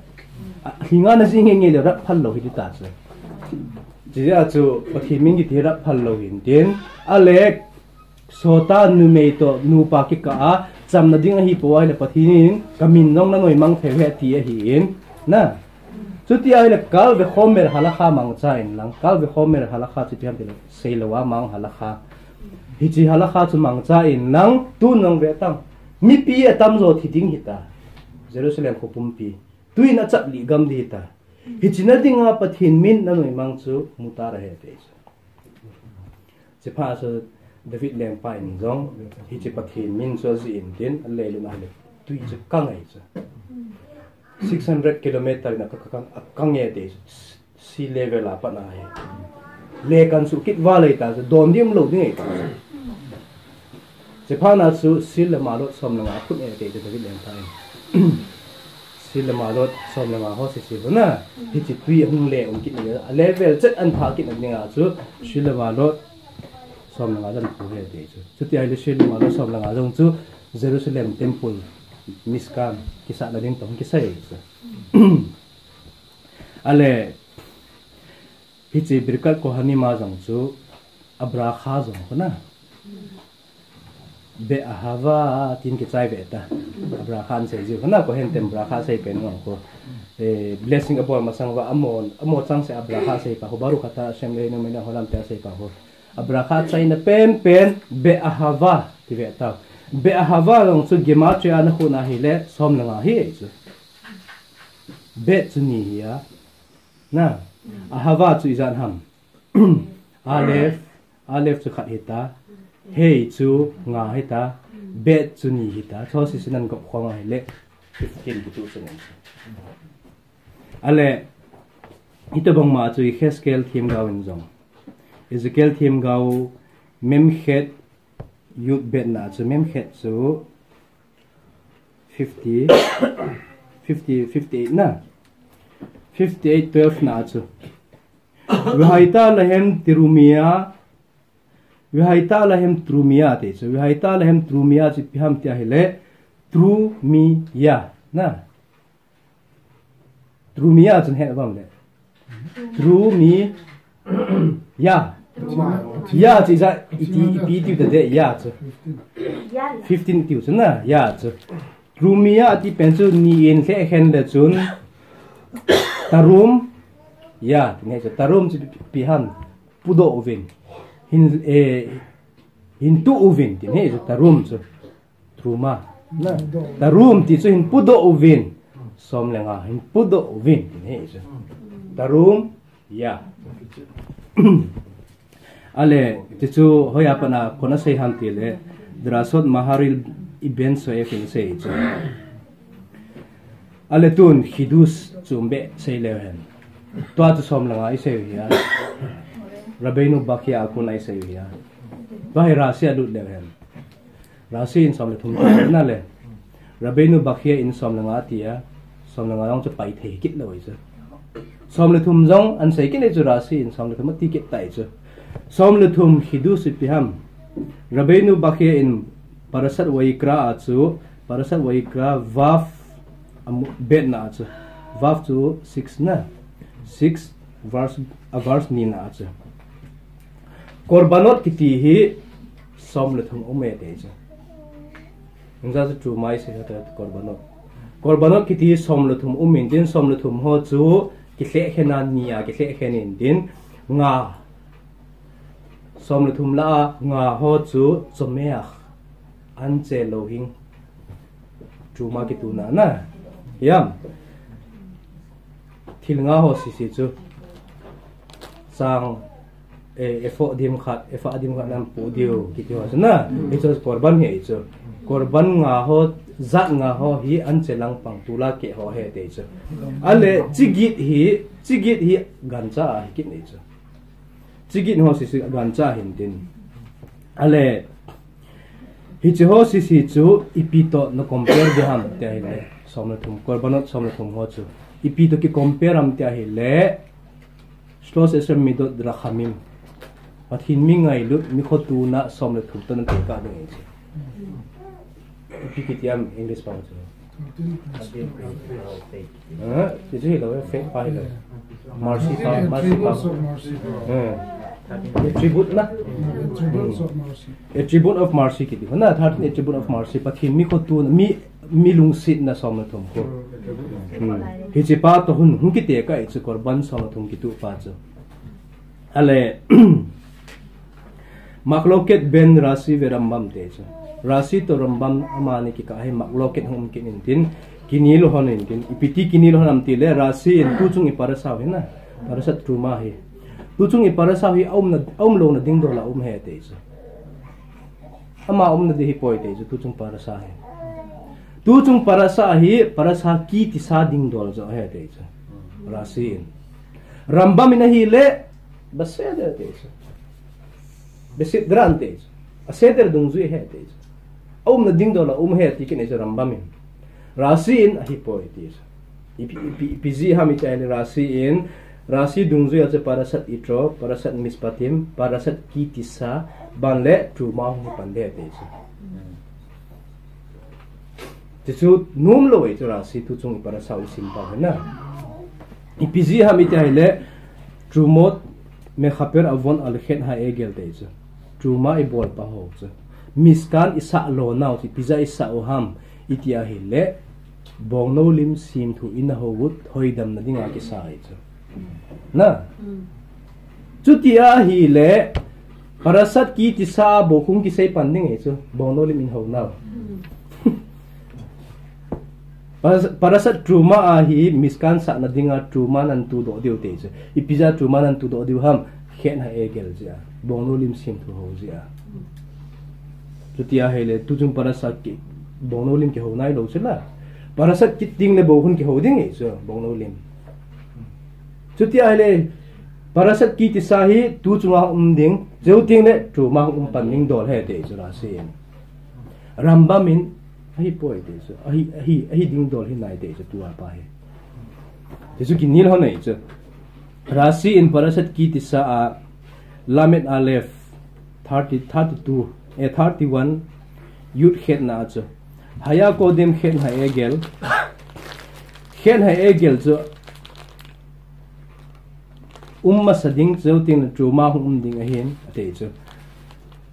ทิ้งอะไรสิ่งเงี้ยเดี๋ยวรับพันลงฮิตตาสิที่จะจูปฏิมินกิจรับพันลงหินเด่นอะไรโซตานูเมโตนูปากิกาจำนัดดิ้งฮิปวายเลยปฏิมินกามินน้องนั่นหน่วยมั่งเทวะที่หินนะสุดที่ไอ้เล็กกัลเวคอมเมอร์ฮัลลักามังใจน์ลังกัลเวคอมเมอร์ฮัลลักาสุดที่ทำเป็นเซลวามังฮัลลักาฮิจิฮัลลักาสุมังใจน์ลังตูนังเวตังมีปีเอตัมโซที่ดิ้งฮิตาเยรูซาเล็มขบุมปีตุยนัดจับลีกัมดีฮิตาฮิจินัดดิ้งอาปะทินมินนั่นหน่วยมังจูมุตาระเฮเตจจะพาสุดเดวิดเลมไปนิจงฮิจิปะทินมินโซซีอินดินอันเลลุนาเลตุยจะกังไงจ้ะ600 kilometer na kangye de sea level apa na hai lekan su kit walai ta don dim lo ni japana su sil malot som nga khut e de de len tai sil malot som nga ho se si na hi chi tui hung le ong kit ni level chet an pha kit ni nga su sil malot som nga jan pu he de chu ti ai le sil malot som nga jong chu Jerusalem temple miskam kisah na din tong kisah ale hichi birkat ko hani ma jang chu abrakha jong ko na be ahava tin ki chai be ta abrakhan se ji na ko hen tem brakha se pen ngong ko blessing upon masang wa amon chang se abrakha se pa ko baru khata Hshem le no me na holam ta se pa ko abrakha chai na pen be ahava ti be ta be ahava long chu gematria na khuna hi le som na nga hi chu be chu ni ya na ahava chu izan ham alef chu khat hita hey chu nga hita be chu ni hita tho si sinan ko khong hi le 15 tu chu ale ito bang ma chu Heskel thim gawin jong Ezekiel thim gaw mem khet youth bet na chu mem khet chu 58 na 58 12 na chu vihaita lahem trumia te chu vihaita lahem trumia chi pham tia hele trumia na trumia chun he bang le trumia ya chi za iti ti de ya chu 15 tiu chu na ya chu trumia ti pen chu ni en khe hen le chun tarum ya ne chu tarum chu pihan pudo ovin hin tu ovin ti ne chu tarum chu truma na tarum ti chu hin pudo ovin som lenga hin pudo ovin ti ne chu tarum ya ale tichu hoya pana kona sei hanti le drasot maharil event so e fin sei chu ale tun hidus chumbe sei lehen to tu som langa i sei ya rabenu bakia kun ai sei ya bai rasia lut lehen rasi in som le thum na le rabenu bakia in som langa tia som langa long chu pai the kit loi chu som le thum jong an sei ki ne chu rasi in som le thum ti kit tai chu som le thum hidus piham rabenu bakia in Parashat Vaikra achu Parashat Vaikra vav bet na achu vav chu 6 na 6 verse ni na chu korbanot kiti hi som le thum ome te chu ngza chu mai se ta korbanot kiti som le thum umin din som le thum ho chu ki hle khena nia ki hle khenin din nga som le thum la nga ho chu chomeach an che lo hing chu ma ki tu na yam thil nga ho si chu sang efo dim khat nam pu dio ki tu na e chu korban he chu korban nga ho za nga ho hi an chelang pang tula ke ho he te chu ale chigit hi gancha ki nei chu chigit ho si gancha hin tin ale hi chu ho si chu ipito no compare de ham te le somna thum korbanot somna thum ho chu ipito ki compare am te hi le stos esem midot dra khamim pathin mi ngai lu mi khotu na somna thum ton te ka de chi Pikitiam English pa chu. Did you know fake file? Mercy pa. Attribute na. Attribute of mercy kiti. Na 13 attribute of mercy pathin mi khotu mi lung sit na somna thum ko. Hi pa to hun kiti ka chu korban somna thum kitu pa chu. Ale makloket ben rasi verambam te chu. Rasi to rambam amani ki kahe makloket hum kinin tin kinilo honin tin ipiti kinilo honam tile rasi in tuchung iparasa he na parasat truma he tuchung iparasa hi om lo na ding do la he te chu ama na de hi poi te chu tuchung parasa he tuchung parasa hi parasa ki ti sa ding do zo he te chu rasi in rambam ina hi le based te chu besit grante aseder dungzu he te chu na ding do la he ti kin is rambam in rasi in hi poi ti ipizi ham itali rasi in rasi dungzu ya parasat itro parasat mispatim parasat kitisa banle truma hu pande te chu num lo e rasi tu chung parasa usim pa na ipizi ham itali trumot me khaper avon al khen ha egel te chu truma I bol pa ho chu miskan isa lo now ti pizza isa oham itia hele bongno lim sim thu in ho wood hoidam na dinga ki sai chu na chutia hi le parasat ki ti sa bokhung ki sei panding e chu bongno lim in ho now parasat truma a hi miskan sa na dinga truma nan tu do deu te chu I pizza truma nan tu do deu ham khen ha egel ja bongno lim sim thu ho ja chutia hele tujung parasat ki bongno lim ke ho nai lo chela parasat ki ting le bohun ke ho ding e so bongno lim chutia hele parasat ki ti sahi tu chunga ding zeu ting le truma pan ning dol he te chu ra se rambamin hi poi te so hi ding dol hi nai te chu tu pa he te chu ki nil ho nei chu rasi in parasat ki ti sa a lamet alef 32 31 yut khet na chu haya kodim khet ha egel chu sading zeuting truma hum ding a hin ate chu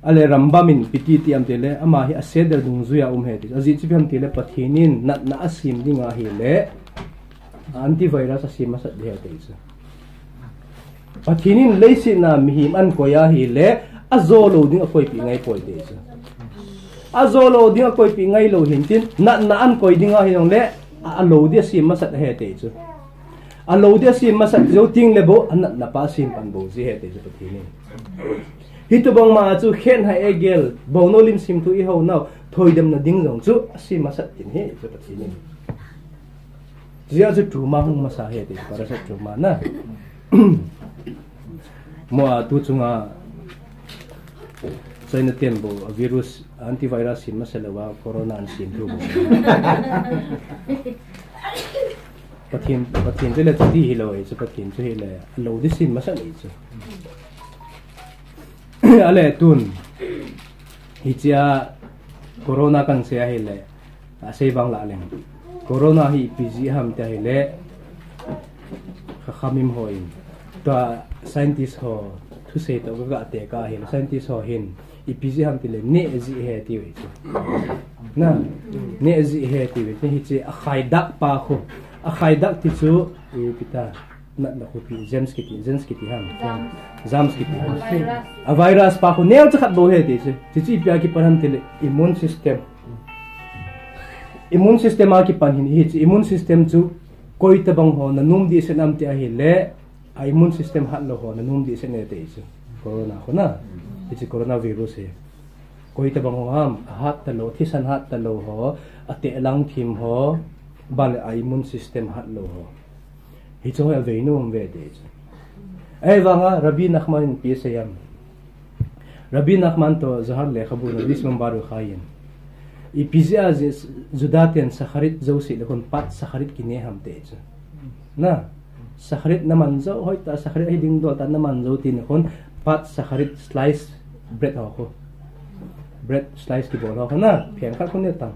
ale rambamin piti ti am tele ama hi aseder dung zuya he ti aji chipam tele pathinin na asim ding a hi le antivirus asim sa de te chu pathinin leisi na mihim an koya hi le azolo ding akoi pi ngai poi te chu azolo ding akoi pi ngai lo hin tin na an koi ding a hinong le a lo dia sim masat he te chu a lo dia sim masat zo ting le bo an na pa sim pan bo ji he te chu pathinin hitu bang ma chu khen ha egel bono lim sim tu I ho now thoidam na ding jong chu sim masat tin he chu pathinin zia chu truma hung masa he te parasat truma na mo tu chunga China tembo virus antivirus sim masalawa corona an sim thu pathin tele ti hilo e pathin chu hele lo di sim masal e chu ale tun hichia corona kan se hele ase bang la leng corona hi pg ham ta hele khamim hoin to scientist ho thu se to ga te ka hin scientist ho hin ipg ham tile ne zi he ti we na ne zi he ti we hi chi a khai dak pa kho a khai dak ti chu e pita na khu pi gems ki ham zams ki a virus pa kho ne cha khat bo he ti chi pya ki parham tile immune system a ki pan hin hi chi immune system chu koi ta bang ho na num di se nam ti a hi le a immune system hat lo ho na num di se ne te chu corona ko na it's a coronavirus he koi ta bang ho ham hat ta lo thisan hat ta lo ho ate lang thim ho bal a immune system hat lo ho hi chu ha ve num ve de chu ai wanga Rabbi Nachman pi se yam Rabbi Nachman to zahar le khabu na bis mambaru khayin ipizia zudaten sakharit zosi lekon pat sakharit kine ham te chu na sakharit naman zo hoita sakharit hiding do ta naman zo tin kon pat sakharit slice bread ho bread slice ki bol ho na phian kha kon ne ta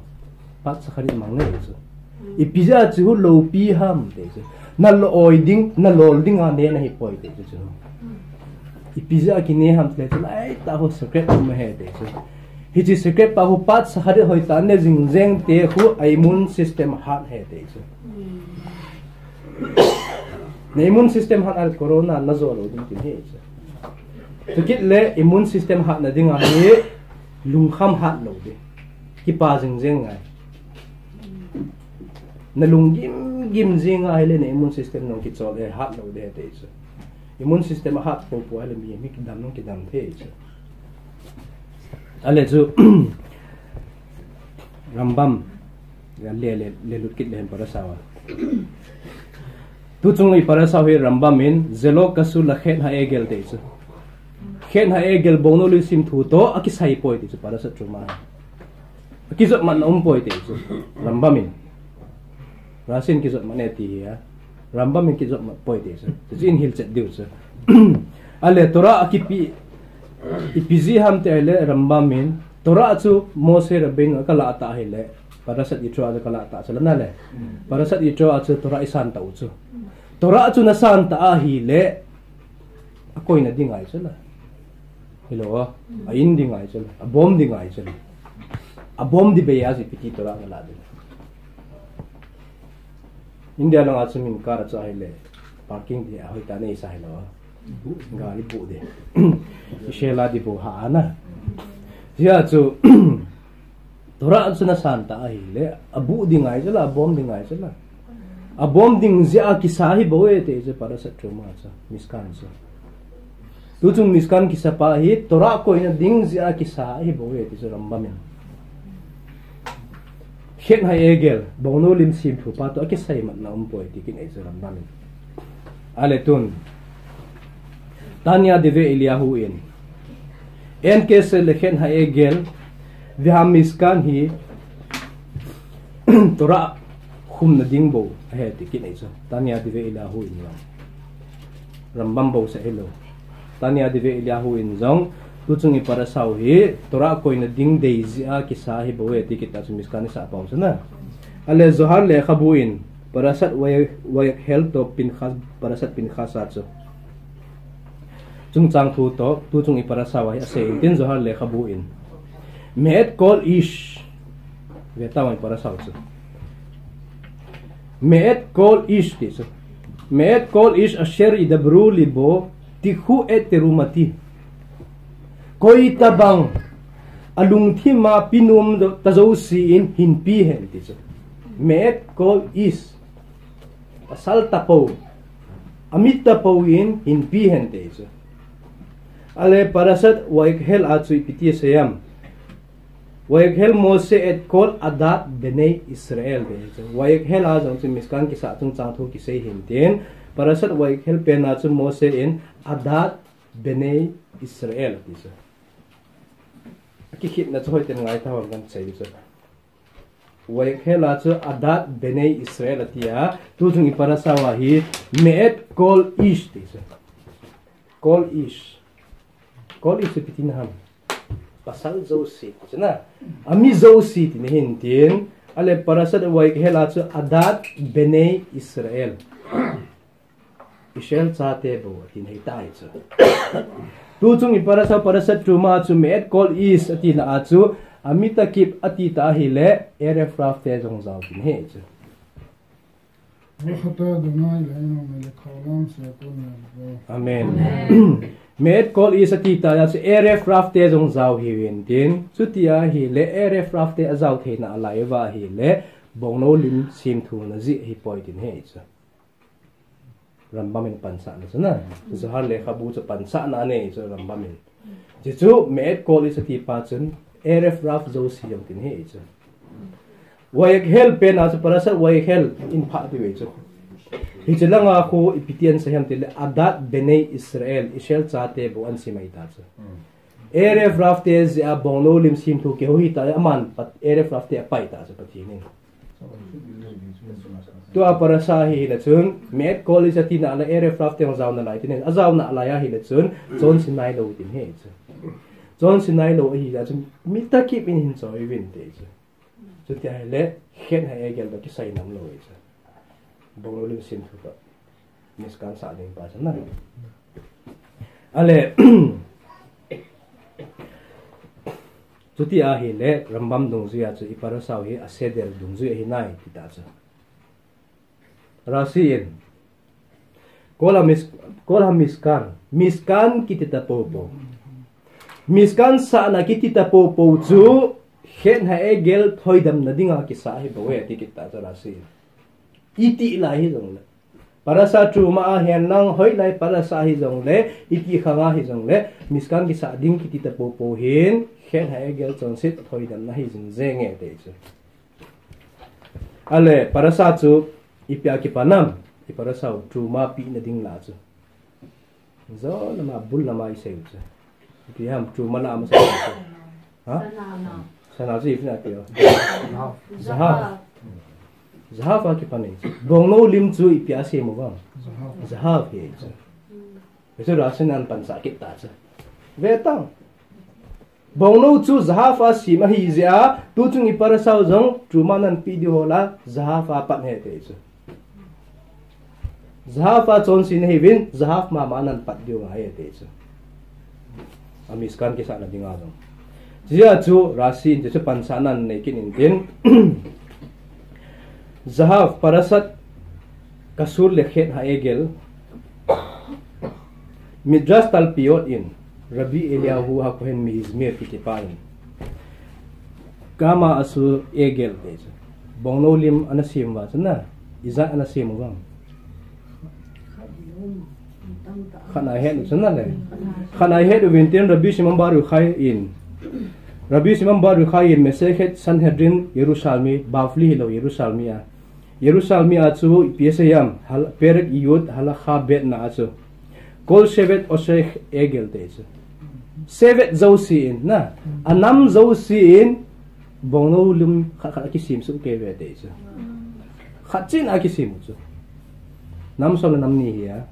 pat sakharit mang ne chu ipizia chu lo pi ham te chu na lo oiding na lolding a ne na hi poi te chu ipizia kine ham tle chu ai ta ho secret ma he te chu hi chi secret pa hu pat sakharit hoita ne jing jeng te hu immune system hat he te chu immune system hat al corona na zo lo ding tin he chu to kit le immune system hat na ding a he lung kham hat lo de ki pa jing jeng ngai na lung gim jing a le ne immune system no ki chol e hat lo de te chu immune system hat po po ale mi ki dam no ki dam the chu ale chu rambam le lut kit le para sawa tu chung i para saw he rambam in zelo kasu la khet ha egel te chu khet ha egel bono lu sim thu to aki sai poi te chu Parashat Teruma ki zot man poi te chu rambam in rasin ki zot man ti ya rambam in ki zot poi te chu in hil chet diu chu ale tora akipi ipizi ham te le rambam in tora chu mose rabin kala ta hele Parashat Yitro ada kala ta chala na le Parashat Yitro chu tora isan ta chu tora chu na san ta hi le akoi na dingai chala hello a in dingai chala a bom dingai chala a bom di be ya si piti tora la de india lang achu min kar cha hele parking di hoi ta nei sa hello gari bu de shela di bu ha na ya chu tora chu na san ta hi le abu dingai chala bom dingai chala a bom ding zia ki sahi boe te je Parashat Teruma cha miskan cha tu chung miskan ki sapa hi tora ko ina ding zia ki sahi boe te je rambam khet hai egel bono lim sim thu pa to ki sai mat na poi ti kin e je rambam ale tun tanya deve eliahu en ke se lekhen hai egel viham miskan hi tora khum na ding bo he ti kin ei so tanya dive ilahu in rambam bo sa hello tanya dive ilahu in zong tu chung i para saw hi tora koi na ding dei zia ki sa hi bo he ti kita chu miskan sa paw sa na ale zohar le khabu in parasat way hel to pinkhas parasat pinkhas sa chu chung chang thu to tu chung i para saw hi ase tin zohar le khabu in met kol ish veta mai para saw chu Me'et kol ish tiso. Me'et kol ish asher idabru libo tikhu et terumati. Koi tabang alungthi ma pinum tazo siin hinpi hen tiso. Me'et kol ish asal tapo amit tapo in hinpi hen tiso. Ale parasat waikhel atsui piti sayam. Waikhel Mose et kol adat benei Israel de waikhel a jong miskan ki sa chung chang thu ki sei hin ten parasat waikhel pena chu Mose in adat benei Israel ti so ki khit na choi ten ngai thaw gan sei so waikhel a chu adat benei Israel atia tu chung i parasawa hi meet kol ish ti so kol ish pitin ham pasal zosi chana ami zosi tin hintin ale parasat waik hela chu adat benei Israel Israel chate bo tin hei tai chu tu chung iparasa parasat truma chu met call is atina achu amita kip atita hi le eref raf te jong zaw tin he chu amen met call is atita ya chu eref raf te jong zaw hi win tin chutia hi le eref raf te azaw theina alaiwa hi le bongno lim sim thu na ji hi point in he chu Rambamin pansa na sana so har le khabu chu pansa na ne so rambamin ji chu met call is ati pa chun eref raf zo si yam tin he chu waik hel pen as parasa waik hel in pha ti we chu hi chelanga khu ipitian sa ham til adat benei Israel chate bo an simai ta chu eref raf te a bonglo lim sim thu ke ho hi ta aman pat eref raf te pai ta chu pathi ni to parasa hi la chun met college atina la eref raf te zaw na lai tin azaw na la ya hi la chun chon sinai lo tin he chu chon sinai lo hi la chun mitaki pin hin choi win te chu chu ti hai le khen hai egel ba ki sai nam lo chu bonglo lim sim thu ka miskan sa ding pa na ale chu ti a hi le rambam dong zu ya chu i parasa hi asedel dong zu hi nai ti ta chu Rasin kola miskan kitita popo miskan sa na kitita popo chu hen ha egel thoidam na dinga ki sa hi bawe ti kita cha rasin iti la hi jong le parasa truma a hen nang hoi lai parasa hi jong le iti khanga hi jong le miskan ki sa ding kitita popo hen ha egel chon sit thoidam na hi jing zenge te chu ale parasa chu ipya ki panam iparasa truma pi na ding la chu zo na ma bul na ma iseu chu pi ham truma na ma sa ha sana ji ifna pio zahaf ki panai bongno lim chu ipya se mo ba zahaf he chu eso rasin an pan sa ki ta chu vetang bongno chu zahaf a si ma hi zia tu chung iparasa jong truma nan pi di hola zahaf a pan he te chu Zahafa chon sin hevin zahaf ma manan pat dio ngai te chu amiskan ki sa na dinga dong jia chu rasin je pansanan ne kin in din zahaf parasat kasur lekhet ha egel midras tal piot in Rabbi Eliyahu ha kohen mi izmir ki tipain kama asu egel te chu bongno lim anasim wa chana iza anasim wa khana he nu chana le khana he du vinten Rabbi Shimon Baru khai in Rabbi Shimon Baru khai in mesechet Sanhedrin Yerusalmi bafli hilo Yerusalmia chu PSAM hal perak yud hala khabet na chu kol shevet osech egel te chu sevet zosi in na anam zosi in bongno lum kha ki sim su ke ve te chu khatchin a ki sim chu nam som nam ni ya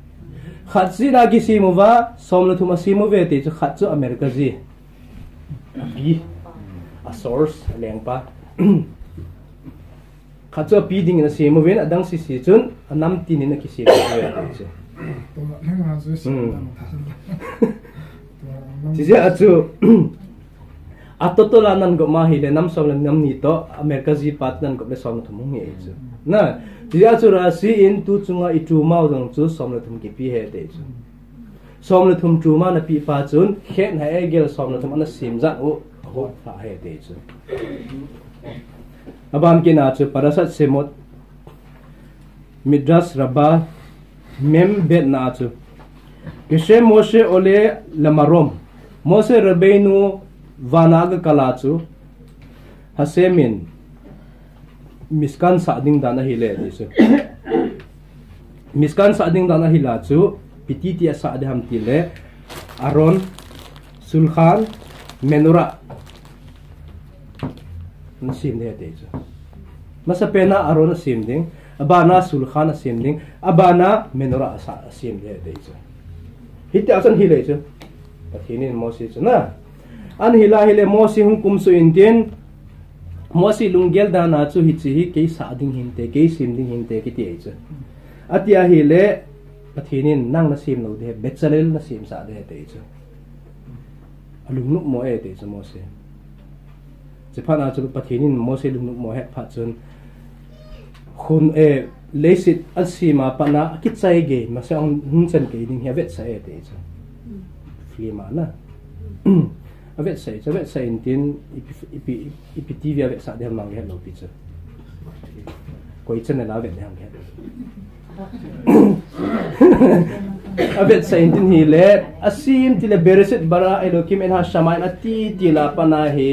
khatsi na ki simova somla thuma simove te chu khatchu America ji bi a source lengpa khatchu pi ding na simoven adang si si chun anam tin na ki sim ve chu ji achu atotola nan go ma hi le nam som nam ni to America ji pat nan go le som thum nge chu na dia chu rasi in tu chunga itu mau dong chu somle thum ki pi he te chu somle thum truma na pi pa chun khen ha egel somle thum ana sim za o ho fa he te chu abam ki na chu parasat semot midras rabba mem bet na chu Hshem Moshe ole lamarom Mose Rabbeinu vanaga kala chu Hshemin miskan sa ding dana hile disu miskan sa ding dana hila chu pititi sa adham tile aron sulkhan menura sim de te chu masa pena aron sim ding abana sulkhan sim ding abana menura sa sim de te chu hiti asan hile chu pathinin Mose chu na an hila hile Mose hum kum su indien Mosi lunggel dana chu hi chi ke sa ding hinte ke sim ding hinte ki ti chu atia hi le pathinin nang na sim lo de Bezalel na sim sa de te chu alung nuk mo te chu Mose che phana chu pathinin Mose lung nuk mo he pha chun khun leisit asima pana kitsai ge ma sa hun chen ke ding he vet sa te chu flima na avet sai intin ipi tv avet sa de mang he lo pi chu koi chen na vet hang he avet sa intin hi le asim tile bereset bara elokim en ha shamai ati tila pana he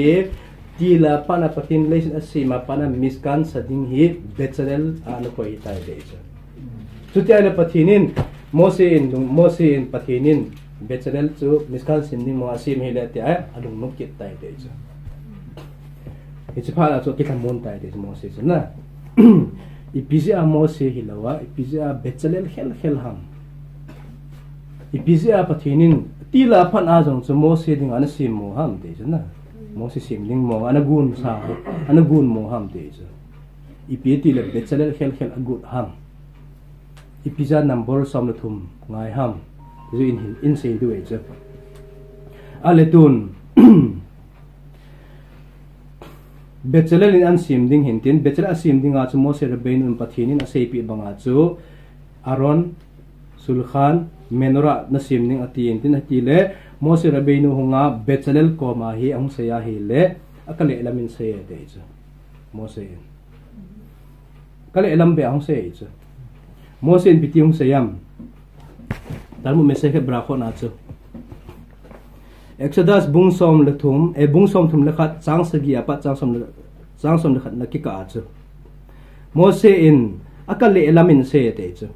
tila pana patin leisit asima pana miskan sading hi Bezalel ano ko itai de chu tutia le pathinin Mose in pathinin Bezalel chu miskan simning mo asim hi le te adung nuk kit tai de chu it's phala chu kitamon tai de Mose chu na ipizia Mose hilawa ipizia Bezalel hel ham ipizia pathinin tila phan a jong chu Mose ding an sim mo ham de chu na Mose simning mo anagun sa anagun mo ham de chu ipiti le Bezalel hel agut ham ipizia number som thum ngai ham zu in sei du e chu aletun Bezalel in an sim ding hintin Bezalel asim ding a chu Mose Rabbeinu pathinin asei pi banga chu Aaron Sulkhan Menora na sim ning ati hintin ati le Mose Rabbeinu hunga Bezalel ko ma hi ang saya hi le akale elamin sei de chu Mose kale elam be ang sei chu Mose in piti hung sayam Talmud meseke brakho na chu Exodus bungsom lathum bungsom thum lakhat chang sagi apa changsom lakhat nakika chu Mose in akale elamin se te chu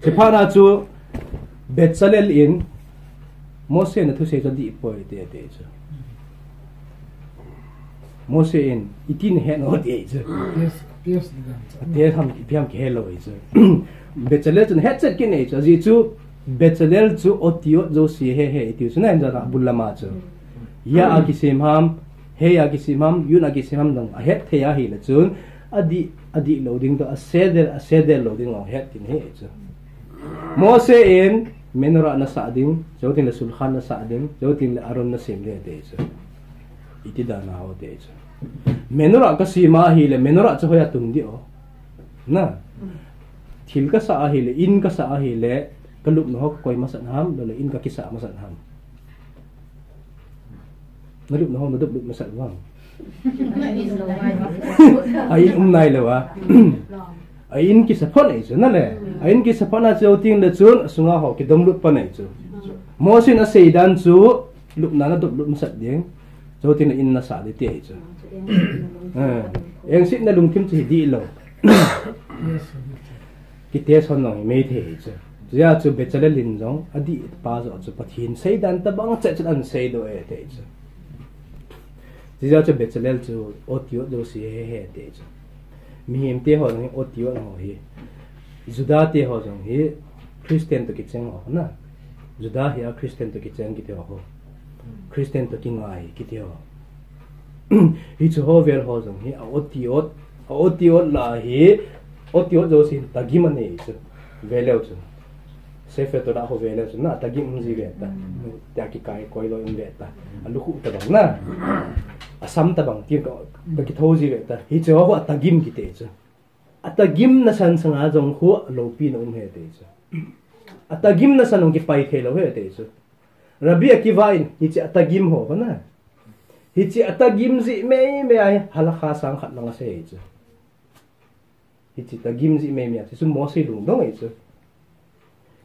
sephana chu Bezalel in Mose na thu se cho di poi te chu Mose in itin he no te chu yes te ham piam ke hello chu Bezalel chu headset ke ne chu ji chu Bezalel chu otio jo si he ti chu na ndara bulama chu ya agisim ham he agisim ham yun agisim ham dong a het the ya hi la chun adi loading to a seder loading o het tin he chu Mose in Menora na sa ading jotin la Sulkhan na sa ading jotin la Aaron na sim le te chu iti da na ho te chu Menora ka sima hi le Menora chu hoya tum di o na thil ka sa hi le in ka sa hi le kalup no hok koi masan ham le in ka kisa masan ham nalup no hok nadup masan wang ai nai le wa ain ki sapon ai chu na le ain ki sapon a chu ting le chun sunga ho ki dom lut pa nei chu Mose na seidan chu lup na na dup masat ding chu ting in na sa de te chu eng sit na lungkim chi di lo ki te son no me the chu ya chu Bezalel lin jong adi pa zo chu pathin seidan ta bang cha chan sei do e te chu ya chu Bezalel chu otio do si he te chu mihim te ho ngi otio no hi juda te ho jong hi Christian to ki cheng ho na juda hi a Christian to ki cheng ki te ho Christian to ki ngai ki te ho hi chu ho vel ho jong hi otio la hi otio jo sin tagi mane chu veleu chu sefe to da ho veleu chu na tagi mji ve ta ta ki kai koi lo in ve ta alu khu ta bang na asam ta bang ti ko ki thoji ve ta hi chu ho tagim ki te chu atagim na san sanga jong khu lo pi no he te chu atagim na sanong ki pai khelo he te chu rabi akivain hi chi atagim ho ba na hi chi atagim zi me ai halakha sang khat lang se chu hi chi tagim zi me chu Mose lung dong ai chu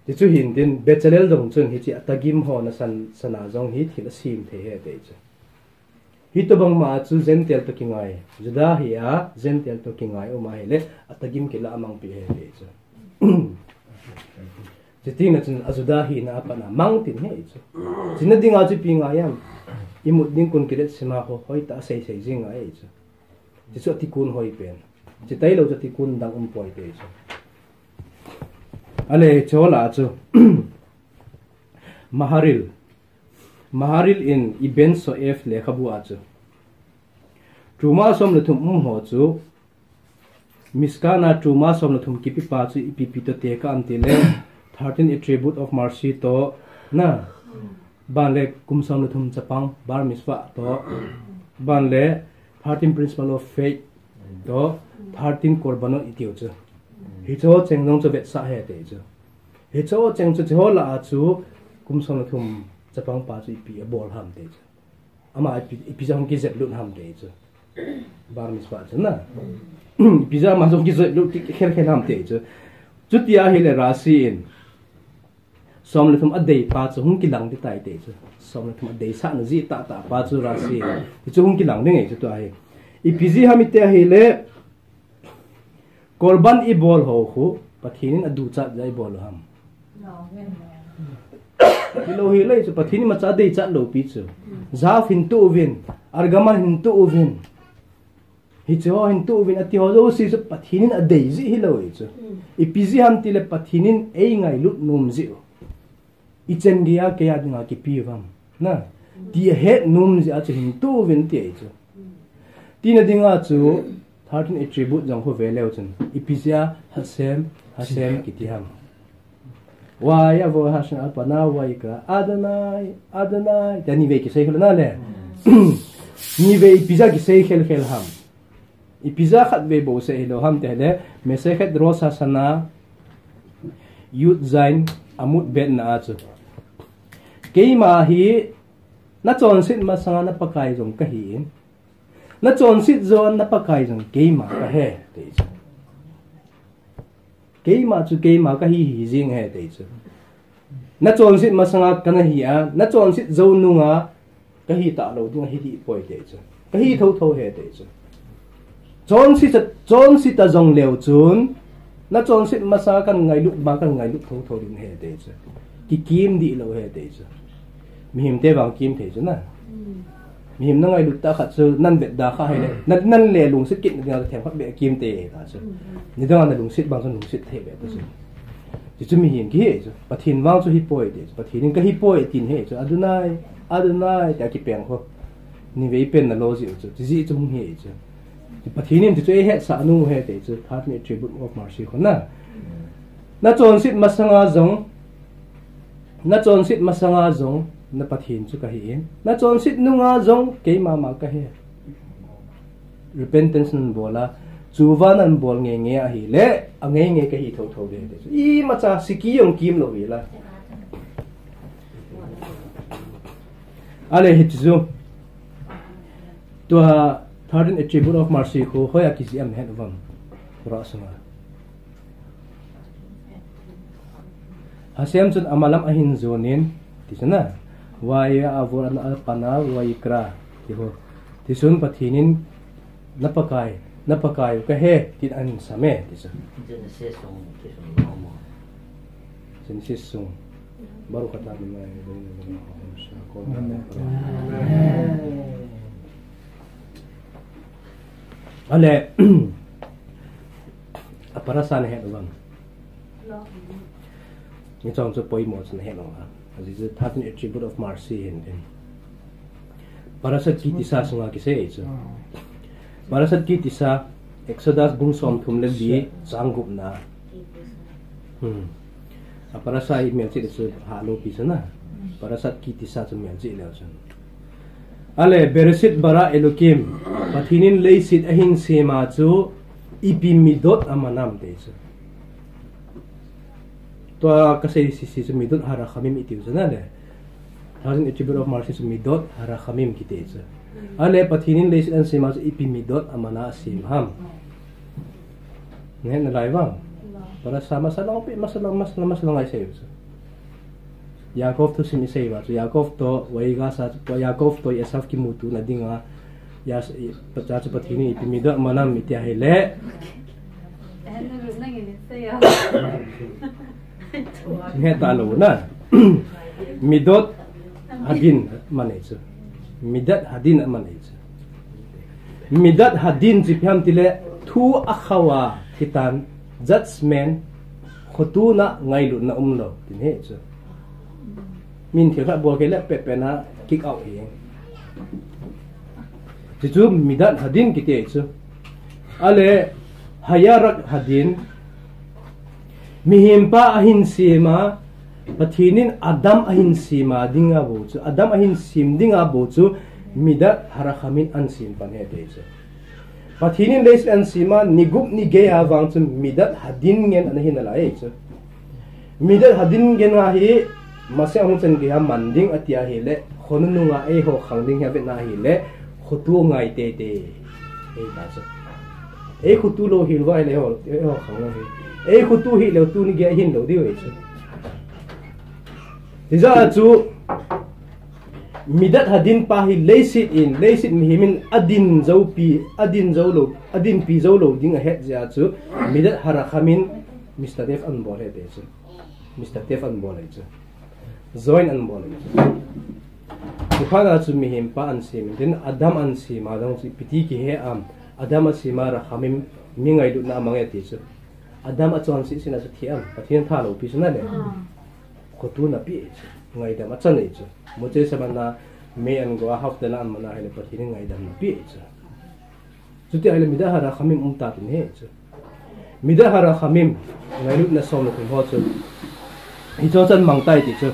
ti chu hin din Bezalel dong chun hi chi atagim ho na sana jong hi thil sim the he te chu hi to bang ma chu zentel to kingai juda hi a zentel to kingai o ma hele atagim ki la amang pi he te chu ti ting na chun ajuda hi na pa na mang tin he chu chin ding a chu pi nga yam imut ding kun kiret sima ho hoi ta sei jing a chu ti chu ti kun hoi pen ti tai lo ti kun dang poi te chu ale chola chu Maharil in Iben so F le khabu a chu Truma som le thum ho chu miskana Truma som le thum ki pi pa chu ipi pi to te ka am te le 13 attribute of mercy to na ban le kumsam luthum chapang bar miswa to ban le 13 principle of faith to 13 korbanot itiu chu hi cho chengnong chu vet sa he te chu hi cho cheng chu ho la chu kumsam luthum chapang pa chu ipi bol ham te chu ama ipi jang ki zet lut ham te chu bar miswa chu na ipi jang ma jong ki zet lut khel khel ham te chu chutia hi le rasi in som luthum adei pa chu hung ki lang ti tai te chu som luthum adei sa na ji ta pa chu rasi ti chu hung ki lang ne chu to ai ipi ha mi te hi le korban I bol ho khu pathinin adu cha jai bol ham kilo hi le chu pathini ma cha dei cha lo pi chu za fin tu vin argama hin tu vin hi chu hin tu vin ati ho zo si chu pathinin adei ji hi lo chu ipi ham ti le pathinin ei ngai lut num ji I chen dia ke ya dinga ki pi vam na ti he num ji a chu hin tu vin ti chu ti na dinga chu 13 attribute jang ho veleu chen ipisia Hshem kitiham wa ya vo Hshem apana wa ika Adonai tani ve ki sei khona le ni ve ipisa ki sei khel ham ipisa khat ve bo se lo ham te le me se khat rosa sana yud zain amut bet na chu keima hi na chon sit ma sanga na pakai jong ka hi na chon sit zon na pakai jong keima ka he te chu keima ka hi jing he te chu na chon sit ma sanga kana hi a na chon sit zo nunga ka hi ta lo ding hi di poi te chu ka hi tho he te chu chon sit ta jong leo chun na chon sit ma sa kan ngai lu ba kan ngai lu tho din he te chu ki kim di lo he te chu mi him te bang kim te chu na mi him na ngai lu ta khat chu nan bet da kha he le nan le lung sit kit na them khat be kim te ta chu ni da na lung sit bang lung sit the be ta chu chu mi him ki he chu pathin wang chu hi poi te pathin ka hi poi tin he chu adunai ta ki peng ho ni ve pen na lo ji chu ji chu he chu pathin ti chu he sa nu he te chu thar ni tribute of mercy ho na chon sit masanga zong na pathin chu ka hi na chon sit nunga zong ke mama ka he repentance nan bola chuwa nan bol nge a hi le ange ka hi tho de I ma cha siki yong kim lo hi la ale hi chu to ha 13 attribute of mercy ko hoya ki am hen wang ra sama Hshem chun amalam ahin zonin tisana waya avoran alpana waikra tiho tisun pathinin napakai ka he tin an same tisa Genesis song baru kata ale aparasan he bang ni chong chu poi mo chen he no ha this is 13 attribute of mercy and parasat ki tisa sunga ki se chu parasat ki tisa exodus bung som thum le bi changup na parasai mel chi chu ha lo pi sana parasat ki tisa chu mel chi le chu ale beresit bara elokim pathinin leisit ahin sema chu ipimidot amanam te chu to kasi si midot hara khamim itiu sana le 13 attribute of mercy midot hara khamim kite chu ale pathinin leisit an sema chu ipimidot amana sim ham ne na lai bang para sama salong pi masalang ai sei chu Yaakov to sim sei ba chu Yaakov to waiga sa to Yaakov to Esau ki mutu na dinga ya pacha chu pathini ipimidot amanam mitia hele nghe ta lo na midot hadin manage midat hadin manage midat hadin jipyam tile thu akhawa kitan judgment khotuna ngailu na umlo tin he chu min thira bo ke le pe na kick out he chu midat hadin kite chu ale hayarak hadin mihim pa ahin sima pathinin adam ahin sima dinga bo chu adam ahin sim dinga bo chu midat harakhamin an sim pan he te chu pathinin leis an sima nigup ni ge awang chu midat hadin ngen an hin ala e chu midat hadin gen nga hi mase ang chen ge ha manding atia hi le khonunu nga e ho khangding ha be na hi le khotu ngai te te e ta chu e khotu lo hilwa le ho e ho khang hi e khotu hi le tu ni ge hin lo di we chu Iza chu midat hadin pa hi leisit mihimin adin zo pi zo lo ding a het ja chu midat harakhamin Mr. Def an bol he chu Mr. Def an bol chu join an bol chu khana chu mihim pa an sim din adam an sima dang chu piti ki he adam a sima rakhamim mingai du na mangai ti chu adam a chuan si sina chu thiam pathian tha lo pi chu na le khotu na pi ngai da machan nei chu moche samana me an go half the land mana hele pathin ngai da na pi chu chuti hele midahara khamim umta tin he chu midahara khamim ngai lut na som lo ho chu hi cho chan mangtai ti chu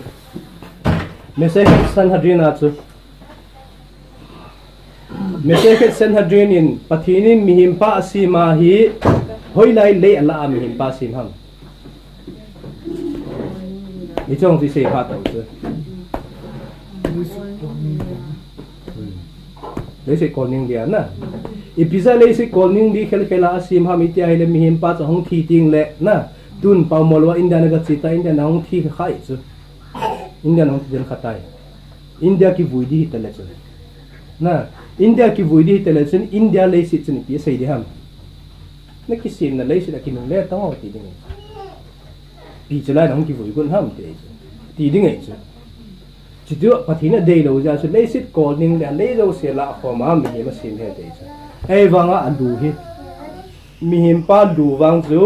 message san hadrina chu message san hadrin pathinin mihim pa asima hi hoilai le ala mihim pa sim hang你这种是谁发抖子？你是高宁的呐？一比赛你是高宁的，可能阿西哈米蒂还le mihim pa cho hong thi ting le na tun pa molwa India na gachita India na hong thi khai chu India na hong thi khatai India ki vuidi hitale chu na India ki vuidi hitale chu India le si chuni pi sei di ham na ki sim na le si da ki nung le tang ho ti ding pi chalai nang ki vui kun ham te ti ding ai chu chi tu pathina dei lo ja chu le sit call ning le le lo se la kho ma mi ma sim he te chu ai wanga andu hi mi him pa du wang chu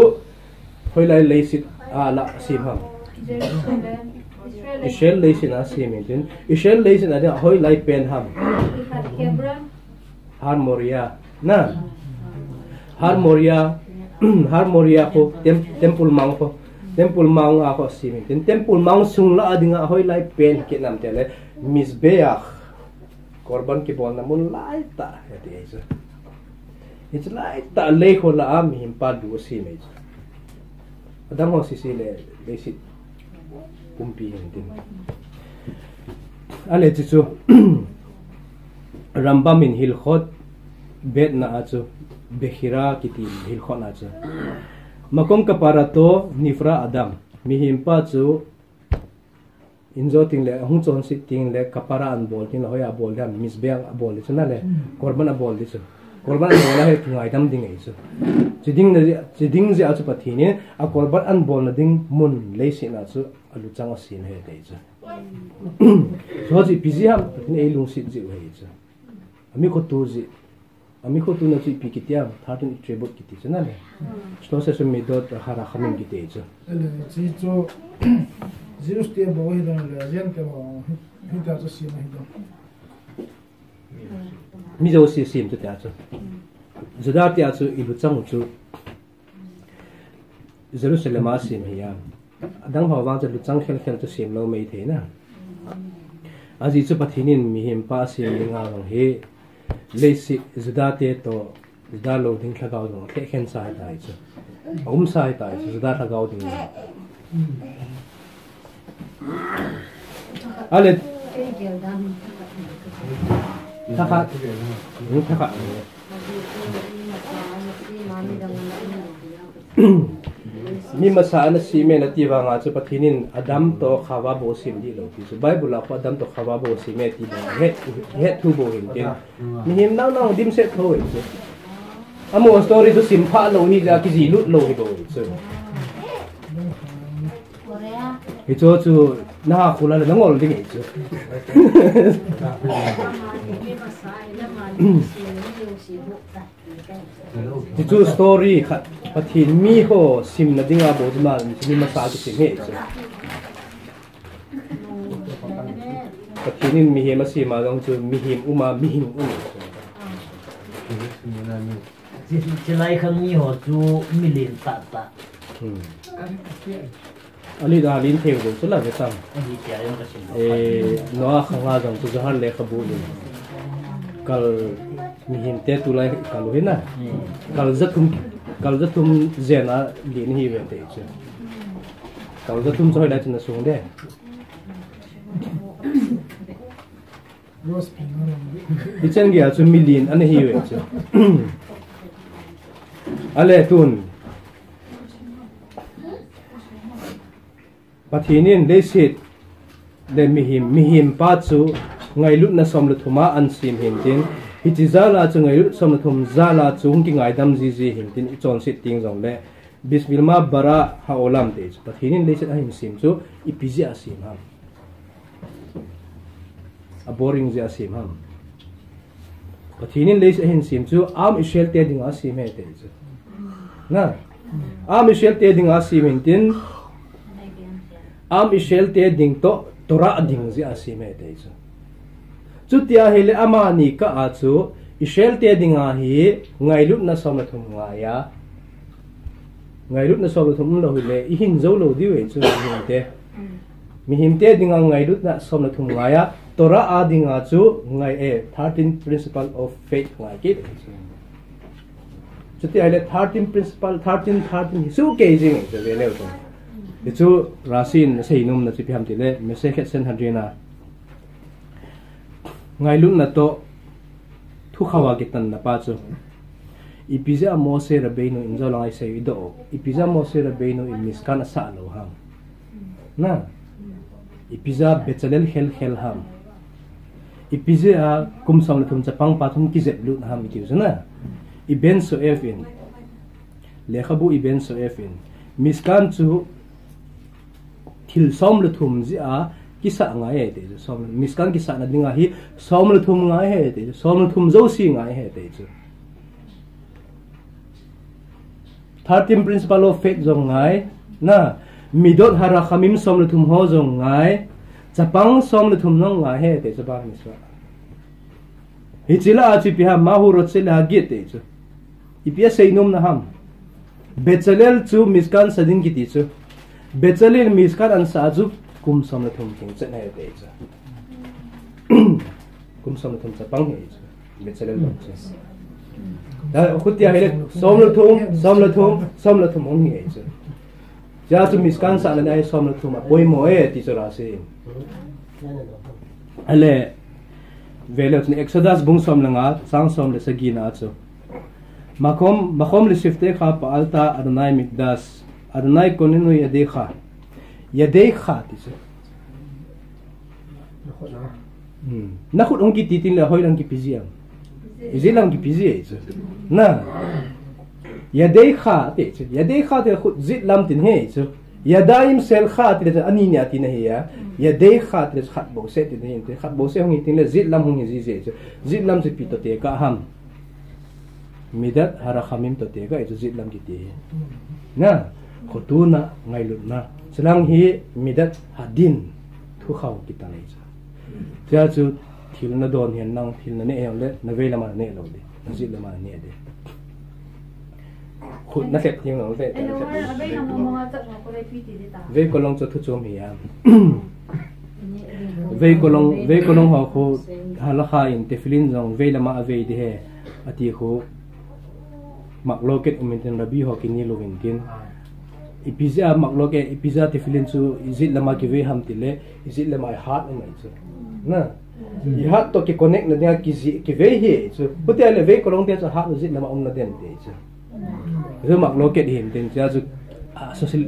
hoi lai le sit a la sim ham Israel le sit a sim tin Israel le sit a hoi lai pen ham har moria na har moria ko temple mang ko temple maung ako simin tin temple maung sung la adinga hoi lai pen ke nam tele misbeach korban ki bon namun lai ta heti it's lai ta le ko la am him pa du simin adam ho sisile basic kumpi tin ale chu rambam in hil khot bet na achu bekhira kiti hil khot na chu makom kaparato nifra adam mihimpa chu injo ting le hung chon sit ting le kapara an bol tin hoya bol dam misbeang a bol chuna le korban a bol chu korban an bol he ngai dam ding ei chu chiding je achu pathini a korban an bol na ding mun le si na chu alu chang a sin he te chu so ji busy ham ne lung sit ji he chu ami ko tu ji ami ko tu na chi pikitiam 13 tribut kiti chana le sto se mi dot hara khamin kiti chu ji cho zero ste bo hi don le jen te bo hi ta cho si mai don mi jo si sim tu ta chu zada ti chu ilu chang chu Jerusalem a sim hi ya adang hawa cha lu chang khel khel chu sim lo mei the na aji chu pathinin mi him pa sim nga long he leisi zudate to zudalo ding thagao no the khen sai tai chu sai tai zudat thagao ding ale thakha mi masa na si me na ti wa nga chu pathinin adam to khawa bo sim di lo ti chu bible la adam to khawa bo sim me ti het thu bo hin tin mi him nang nang dim se thoi chu amo story chu sim pha lo hi ja ki ji lut lo hi bo chu hi chu na khula le ngol ding chu the true story pathin mi ho sim na dinga bo ma mi ma sa ki sim he pathin mi he ma si ma dong chu mi him uma mi him u chỉ lai khang mi ho chu mi lin ta ta ali da lin theu do sala ve tam no khanga jang tu jahar le khabu ni kal mi him te tu lai kalu hina kal zatum zena lin hi ve te che kal zatum choi da chna sung de Ichen gya chu million an hi we che ale tun pathinin le sit le mihim pa chu ngai lut na som lu thuma an sim hin tin hitizala chu ngai lut som lu thum zala chu ki ngai dam ji hin tin chon sit ting jong le bismillah bara ha olam te pathinin le sit a hin sim chu ipiji a sim ha a boring ji a sim ha pathinin le sit a hin sim chu am ishel te ding a sim he te chu na am ishel te ding a sim hin tin am ishel te ding to tora ding ji asime te chu tia hele ama ni ka a chu ishel te ding a hi ngailut na som thum nga ya ngailut na som thum lo le I hin zo lo di we chu te mi him te ding a ngailut na som thum nga ya tora a ding a chu ngai 13 principle of faith nga ki chu tia hele 13 principle 13 su ke jing je le le to itu rasin sei num na chipiham tile message sen hadrina ngailun na to thu khawa kitan na pa chu ipiza mose rabeinu inzolang sei do ipiza mose rabeinu in miskan sa lo ham na ipiza bechalel hel ham ipiza kum sam thum chapang pathum ki zeblu ham ki na iben so efin lekhabu iben so efin miskan chu thil som lu thum ji a kisa nga he te som miskan kisa na dinga hi som lu thum nga he te som lu thum zo si nga he te 13 principle of faith zong ngai na midot hara khamim som lu thum ho zong ngai chapang som lu thum nong nga he te chaba miswa hichila achi piha mahu rotsela gi te chu ipia seinum na ham bechalel chu miskan sadin ki ti chu Bechalil miskan an saju kum som la thum king chen hai te cha kum som la thum cha pang he cha bechalil lo cha da khutia hele som la thum ong he cha ja chu miskan sa la dai som la thum a poi mo e ti chora se ale velot ni exodus bung som langa sang som le sagina chu makom le shifte kha pa alta adonai mikdas Adonai koninu yadekha tise nakhut ongki titin la hoilang ki piziam izilang ki pizie na yadekha te khut zit lam tin he so yadaim sel kha te ani nya tin he ya yadekha te khat bo se tin he te khat bo se hongi tin le zit lam hongi ji zit lam se pito te ka ham midat hara khamim to te ka zit lam ki te na khotuna ngailut na selang hi midat hadin thu khaw kita nei cha chu thil na don hian nang thil na ne le na vela ma ne lo de na zit la ma ne de khut na set thing lo de ve ko long chu thu chom hi ya ve ko long ha ko hala kha in teflin jong vela ma ave de he ati ko mak loket umin rabi ho kini lo win kin ipiza makloke ipiza tefilin chu izit lama ki ve ham tile izit lama heart na chu na I heart to ki connect na dia ki ve he chu puti ale ve kolong dia chu heart izit lama om na den te chu zo makloke him ten cha chu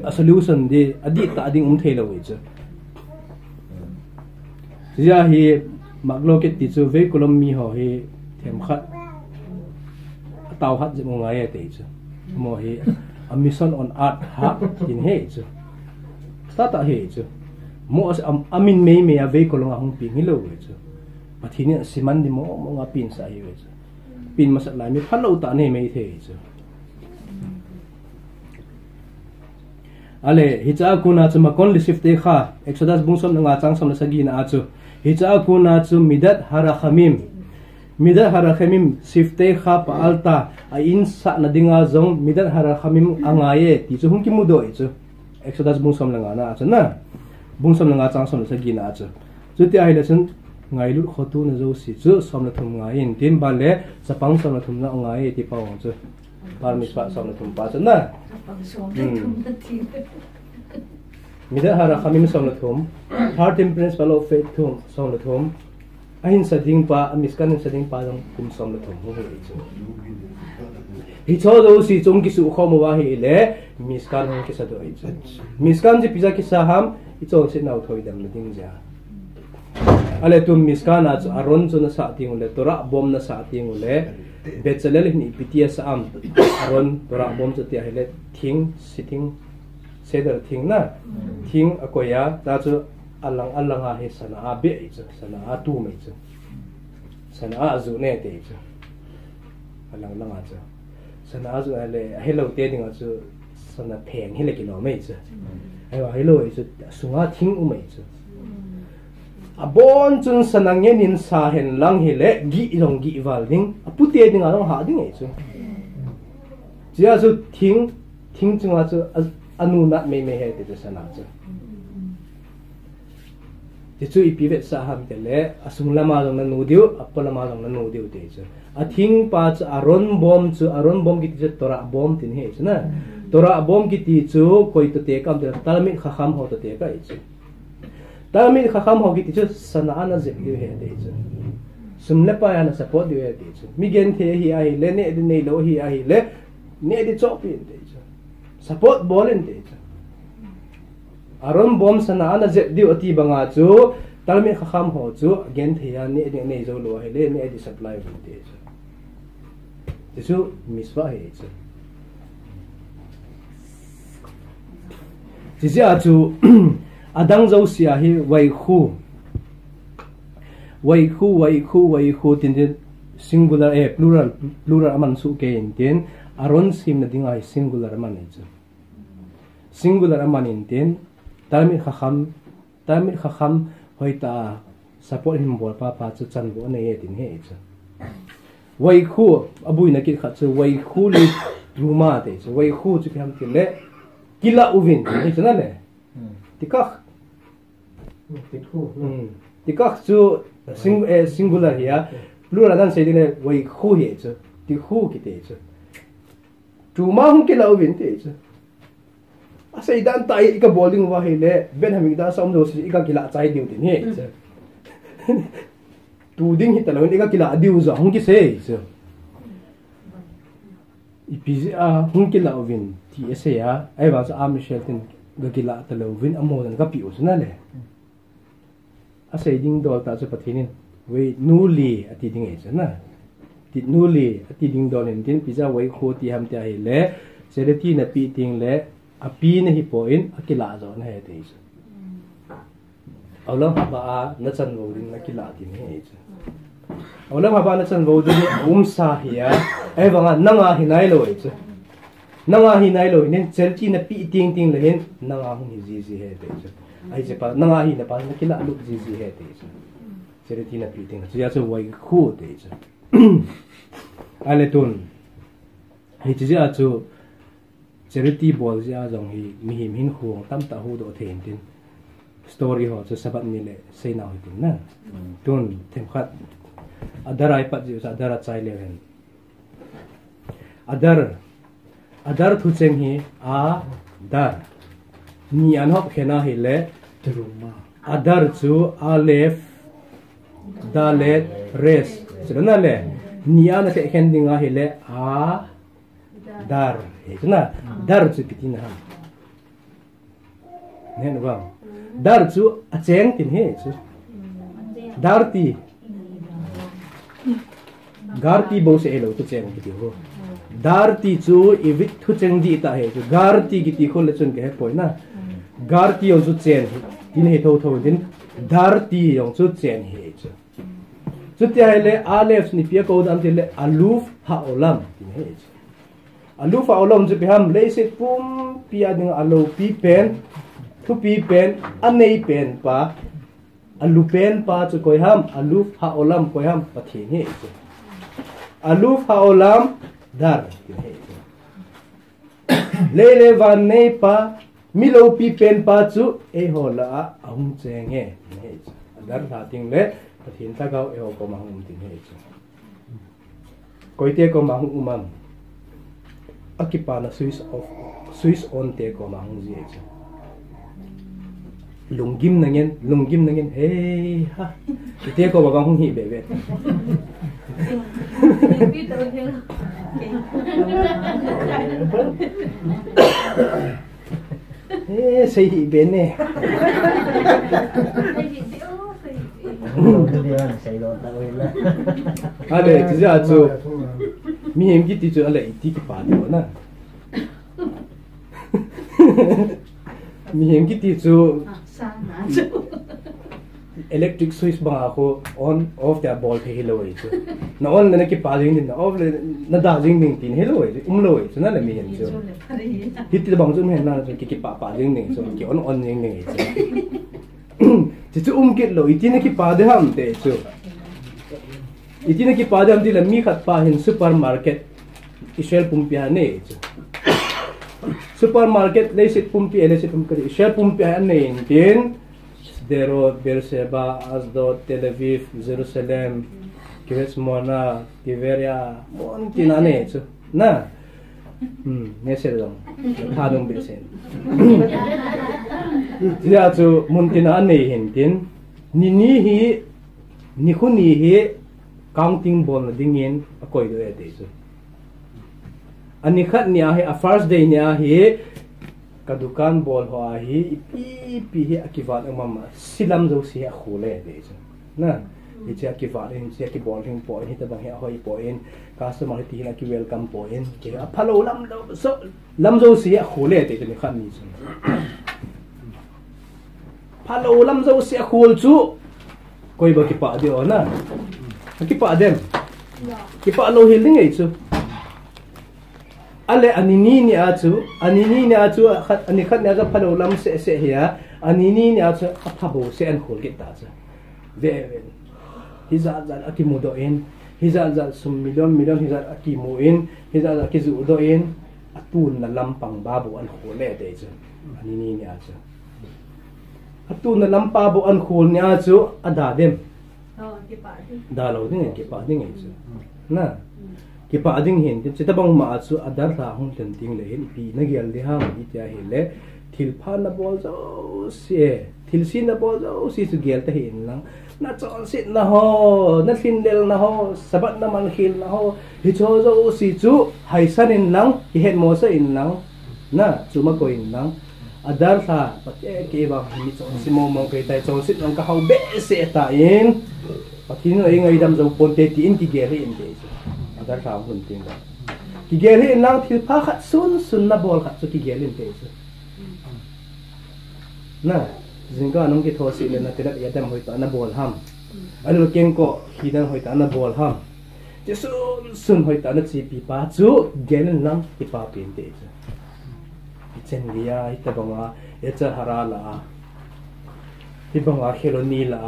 a solution de adi ta ding thelo we chu ya hi makloke ti chu ve kolom mi ho he them khat taw hat je mo ngai te chu mo he a mission on earth ha in he chu stata he chu mo as amin me a ve kolong hong pi ngilo we chu pathini siman di mo nga pin sa hi we chu pin masala mi phalo ta ne me the chu ale hicha kuna chu makon li shift te kha exodus bungsom nga chang som na sagi na chu hicha kuna chu midat hara khamim sifte kha pa alta a in sa na dinga zong midat hara khamim angaye ti chu hung ki mudo chu Exodus bung som langa na acha na bung som langa chang som sa gi na acha chu ti ai la chen ngai lu khotu na zo si chu som la thum ngai in tin ba le sapang som la thum na ngai ti pa ong chu par mi swa som la thum pa cha na mi da hara khamim som la thum heart temperance follow faith thum som la thum ahin sa ding pa miskan sa ding pa dong kum som la thum ho he chu hi cho do si chung ki su kho mo wa hi le miskan hong ki sa do ai chu miskan ji pizza ki sa ham i cho se nau thoi dam na ding ja ale tum miskan a aron chu na sa ting le tora bom na sa ting le bechalel ni pitia sa am aron tora bom chu ti hele thing sitting seder thing na thing akoya ta chu alang a he sana a be chu sana a tu me chu sana a zu ne te chu alang lang a chu sana a zu ale hello te ding a chu sana pheng hele ki no me chu ai wa hello e chu sunga thing u me chu abon chun sanang yen sa hen lang hele gi long gi wal ding apute ding along ha ding e chu jia chu thing chung a chu anu na me he te sana chu ti chu ipi vet sa ham te le asung lama long na nu diu apol lama long na nu diu te chu a thing pa chu aron bom ki chu tora bom tin he chu na tora bom ki ti chu koi to te kam te talmin kham ho to te ka e chu talmin kham ho ki ti chu sana ana je yu he te chu sumle pa ya na support yu he te chu mi gen the hi ai le ne de nei lo hi ai le ne de chop pin te chu support bolen te chu aron bom sana ana je diu ati banga chu talmin kham ho chu gen the ya ne de nei zo lo he le ne de supply hu te chu ti chu miswa he chu ti ja chu adang zo sia hi wai khu tin singular plural aman su ke in tin aron sim na dingai singular aman e chu singular aman in tin tamil kham hoita support him bol pa chu chan bo ne ye tin he chu wai khu abui na ki kha chu wai khu li Teruma te chu wai khu chu kam ti le kila uvin he chu na le tikak chu singular here plural dan sei dine wai khu he chu ti khu ki te chu Teruma hung ki lau vin te chu asai dan tai ka bowling wa he le ben haming da som do si ka kila chai diu tin he chu tu ding hi talon ka kila diu za hung ki se chu ipizi a hung ki lau vin ti ese ya ai wa sa am sheltin gagila talovin amodan ka pius na le asay ding dol ta sa pathinin we nuli ati ding e na ti nuli ati ding dolin tin pizza we kho ti ham ta hi le sereti na pi ting le api na hi point akila zo na he te is awlam ba na chan wo din na kila ti ne he awlam ba na chan wo din sa hiya ai ba nga hinai lo e nanga hi nai lo nen chelchi na pi ting le hen nanga hu ji he te ai je pa nanga hi na pa na kila lu ji he te chelchi na pi ting ya chu wai khu te ale tun hi ji ja chu charity bol ja jong hi mi him hin huang tam ta hu do thein tin story ho chu sabat ni le sei na hu tin na tun them khat adarai pat ji sa adara chai le hen adar thu cheng hi a dar ni an hop khena hi le Teruma adar chu alef dalet res chana le ni an se khendinga hi le a dar he chana dar chu pitina ha nen ba dar chu a cheng tin he chu darti garti bo se elo tu cheng ti ho darti chu evit thu cheng di ta he chu garti gi ti khol chun ke poi na garti yo chu chen tin he tho din darti yong chu chen he chu chu ti hele alef ni pia ko dam ti le aluf ha olam tin he chu aluf ha olam chu biham le se pum pia ding alo pi pen thu pi pen anei pen pa alu pen pa chu koi ham aluf ha olam koi ham pathin he chu aluf ha olam dar lele van nei pa Milo pi pen pa chu e hola ahung chenge ne adar tha ting le pathin ta gau e ho ko mahum tin he chu koite ko mahum umam akipana Swiss on te ko mahung ji chu lunggim nangen hey ha te ko ba hung hi be be say hi be ne ale ti ja chu mi hem ki ti chu ale ti ki pa de na mi hem ki ti chu electric switch ba ko on off the ball phe hello chu na on na ki pa jing din na off na da jing din tin hello lo chu na le mi hem chu hit ti bang chu me na ki pa jing din so ki on jing din chu chu ki lo itin ki pa de ham te chu itin ki pa de ham ti la mi khat pa hin supermarket ishel pumpia ne chu supermarket le sit pumpia le sit pumpia ishel pumpia ne tin Sderot, Beersheba, Asdod, Tel Aviv, Jerusalem, Kiryat Shmona, Tiberia, mon tinane chu na ne se dong thadung be sen dia chu mun tinane hin tin ni hi ni khuni hi counting bol dingin akoi do ete chu ani khat nia hi a first day nia hi kadukan bol ho hi pi hi akivat mama silam zo si khule de chu na ichi akivat in si akibol ring point hi ta bang hi hoi point customer ti na ki welcome point ke a phalo lam do so lam zo si khule de ni khan ni chu phalo lam zo si khul chu koi ba ki pa de ona ki pa dem ki pa lo hiling ei chu ale anini ni achu khat ani khat na ga phalo lam se hiya anini ni achu aphabo se an khol ke ta cha ve hiza akimudo in hiza sum million hiza akimu in hiza kizu do in atun na lampang babu an khole de cha anini ni achu atun na lampabu an khol ni achu ada dem ki pa da lo ding ki pa ding ei chu na ki pa ding hin ti tabang ma chu adar tha hung ten ting le hin pi na gel de ha mi tia hi le thil pha na bol zo se thil sin na bol zo si su gel ta hin lang na chon sit na ho na thin del na ho sabat na man khil na ho hi cho zo si chu hai san in lang hi het mo sa in lang na chu ma ko in lang adar tha pate ke ba mi chon si mo mo ke tai chon sit lang ka hau be se ta in patin ai ngai dam zo pon te ti in ki gel in te adar tha hun ting da ki gel in lang thil pha khat sun na bol khat chu ki gel in te chu na zinga nong ki thosi le na tirat yadam hoi ta na bol ham alo ken ko hidan hoi ta na bol ham je sun hoi ta na chi pi pa chu gel in lang ki pa pin te chu chen lia ita banga echa harala hi banga kheloni la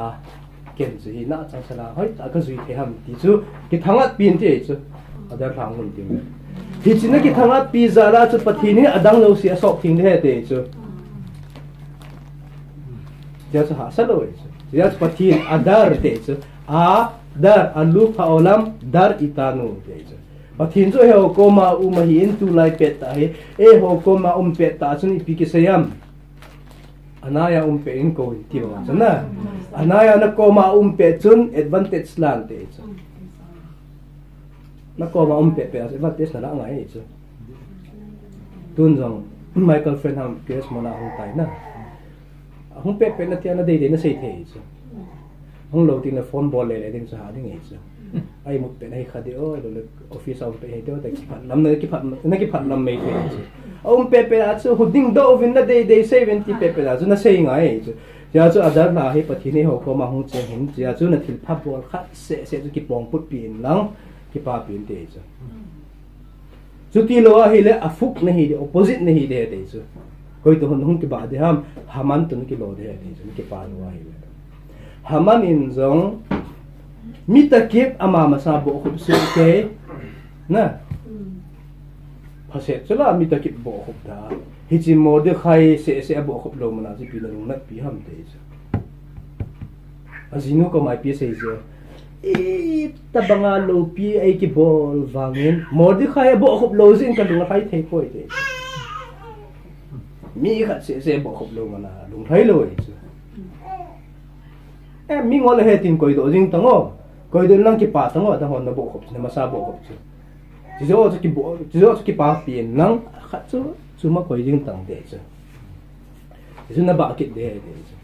ken chu hi na chang sala hoi ta ka zui the ham ti chu ki thangat pin te chu adar thang mun ting hi china ki thangat pi zara chu pathini adang lo si asok thing the te chu dia chu ha salo chu dia chu pathin adar te chu a dar alu pha olam dar itanu te chu pathin chu he ko ma u ma hi in tu lai pet ta he e ho ko ma pet ta chun pi ki sayam anaya pe in ko ti ba chana anaya na ko ma pe chun advantage lan te chu na ko ma pe pe advantage na la ngai chu tun jong my girlfriend ham kes mona hong tai na hong pe pe na tia na de na sei the chu hong lo tin na phone ball le ding sa ha ding ei chu ai một bên hay khadi ôi rồi office sau bên hay đó tại kịp lắm nơi kịp lắm mấy cái ông pepe là chứ hụt đinh đâu vin là đây 70 pepe là chứ nó xây ngay chứ giờ chứ ở là hay bật thiên họ có mà không chơi hình giờ chứ là thịt pháp bol khác sẽ kịp bong bút pin lắm kịp ba pin thế chứ chứ tí lo hay là phúc này thì opposite này thì thế chứ coi tôi không kịp ba thì haman tôi kịp lo thế chứ kịp ba lo hay là haman in giống mitakip ama masabo khub suke na phaset chula mitakip bo khub da hi chi Mordecai se abo khop lo mana chi pi na lung nat pi ham te chu azinu ko mai pi se je tabanga lo pi ai ki bol wangin Mordecai abo khop lo zin ka lung khai thei khoi te mi khat se abo khop lo mana lung thai lo chu mi ngol he tin koi do jing tango koi do lang ki pa tango ta hon na bo khop na masa bo khop chu chỉ do cái ba tiền nắng khát chú mà coi riêng tầng để chứ chứ nó bạc kịch để chứ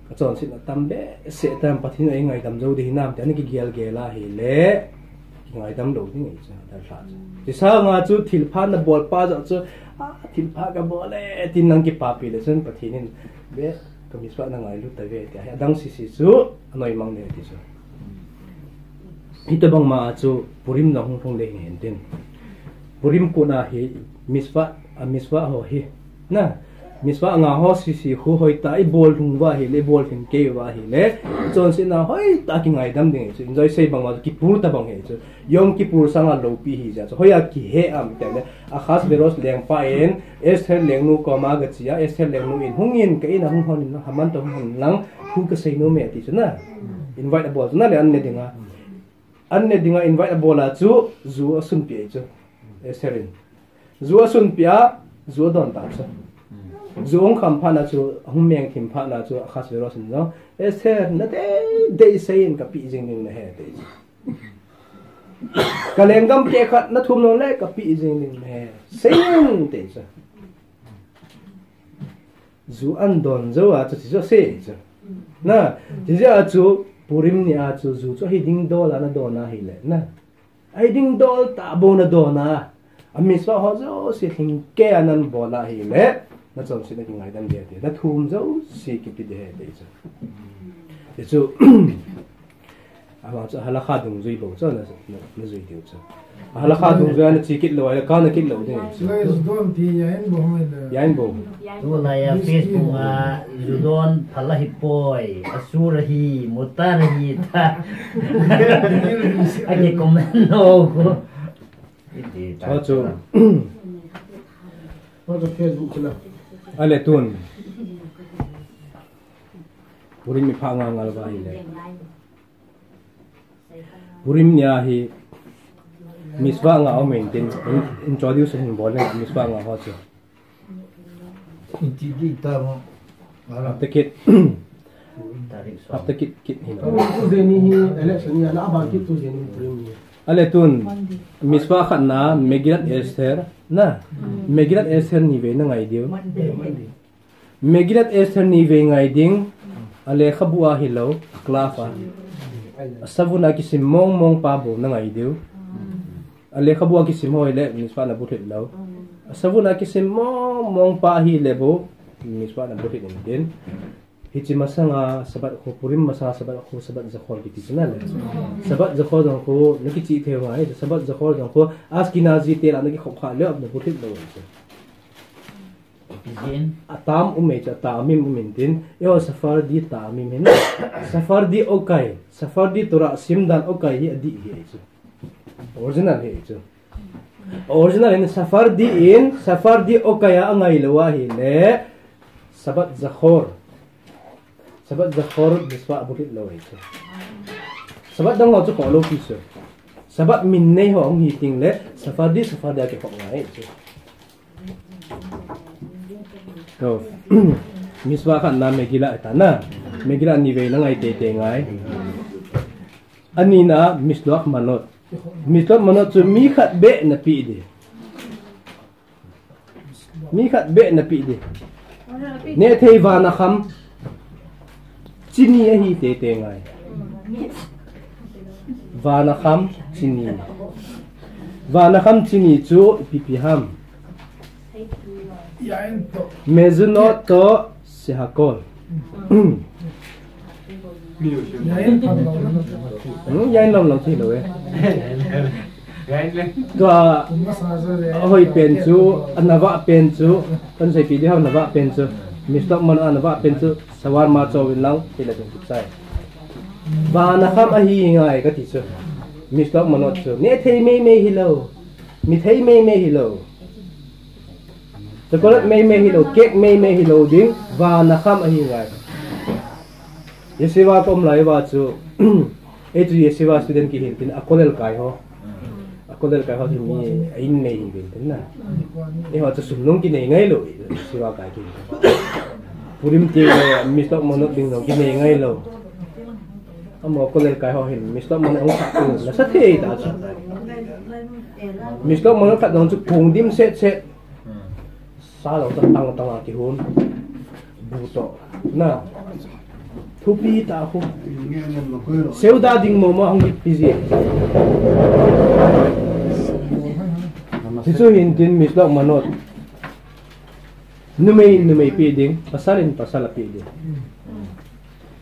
cái chọn xin là tâm bé sẽ tâm bắt thiên ấy ngày tâm dâu đi nam thì anh cái ghê là hi lệ ngày tâm đầu thì ngày chứ đại phát thì sao ngã chú thil phan là bol pa rồi chú thil pha cái bol lệ tin năng cái ba pi để xin bắt thiên nên bé cái miswa năng ngày lúc tới về thì đang xì chú nói mang để thì chứ ito bang maacho purim na hong le henten purim ko na hi miswa ho hi na miswa nga ho si hu hoi ta I bol hung wa hi le bol hin ke wa hi le chon sin na hoi ta ki ngai dam ding chu enjoy sei bang ma ki pur ta bang he chu yom ki pur sanga lo pi hi ja hoya ki he am ta le a khas beros leng pa en es her leng nu ko ma ga chia es her leng nu in hung in ke na hung hon na haman to hung lang hu ka sei no me ti chu na invite a bol na le an ne dinga anne dinga invite a bola chu zu asun pi chu eserin zu asun pia zu don ta chu zu ong kham pha na chu hong meng thim pha na chu khas vero sin no eser na de sein ka pi jing ning na he te kalengam ke khat na thum no le ka pi jing ning na he sein te chu zu an don zo a chu chu se chu na ji ja chu purim ni a chu zu chu hi ding dol ana do na hi le na ai ding dol ta bo na do na ami so ho zo si thing ke anan bo la hi le na chom si na ki ngai dan de te na thum zo si ki pi de he de chu ama chu hala kha dung zui bo chu na zui tiu chu hala kha dung zui na chi kit lo ai ka na kit lo de don ti yain bo tu la ya Facebook a judon phala hi poi asura hi mutar hi ta ake comment no ko iti ta chu Facebook la ale tun purim mi pha nga ngal ba hi le purim nya hi miswa nga o maintain introduce hin bol na miswa nga ho chu Inti ta mo after kit hin tu deni hi election ya la ba ki tu deni purim ni ale tun miswa khat na megirat esther na megirat esther ni ve na ngai dio megirat esther ni ve ngai ding ale khabua hi lo klafa savuna ki simong mong pa bo na ngai dio ale khabua ki simoi le miswa na buthit lo savuna ki simong mong pa hi lebo miswa na buthit din hichi masanga sabat ko purim masa sabat ko sabat zakhor ki tisna le sabat zakhor dong ko naki chi thewa ai sabat zakhor dong ko askinazi tel an ki khopkha le ab na buthit lo pizin atam ume cha tamim umintin yo safardi tamim hen safardi okay safardi tora simdan okay hi adi hi chu original hi chu original in safardi okaya angai lawa hi le sabat zakhor biswa abutit lawa hi chu sabat dang ho chu ko lo ki chu sabat min nei ho ang hi ting le safardi ke ho ngai chu to miswa khan na megila etana megila ni ve na ngai te ngai anina misluak manot chu mi khat be na pi de ne thei wa na kham chini hi te ngai wa na kham chini chu pi ham yain to mezuno to sehakol yain long thi lo e to hoi pen chu anava pen chu kan sai pi di ham nava pen chu mistok man anava pen chu sawar ma chaw in lang ti la ding sai ba na kham a hi ngai ka ti chu mistok manot chu ne thei me hi lo mi thei me hi lo chocolate me hi lo cake me hi lo ding wa na kham a hi ngai yesiwa kom lai wa chu e chu yesiwa student ki hin tin akolel kai ho thì mi in nei bin tin na e ho chu sumnung ki nei ngai lo yesiwa kai ki purim ti mi stop monok ding no ki nei ngai lo amo akolel kai ho hin mi stop monok ang sa la sa the ta cha mi stop monok ka dong chu phung dim set sa lo tang ki hun bu to na thupi ta khu seuda ding mo hang pizi sisu hin tin mislok manot numei pi ding pasal pi ding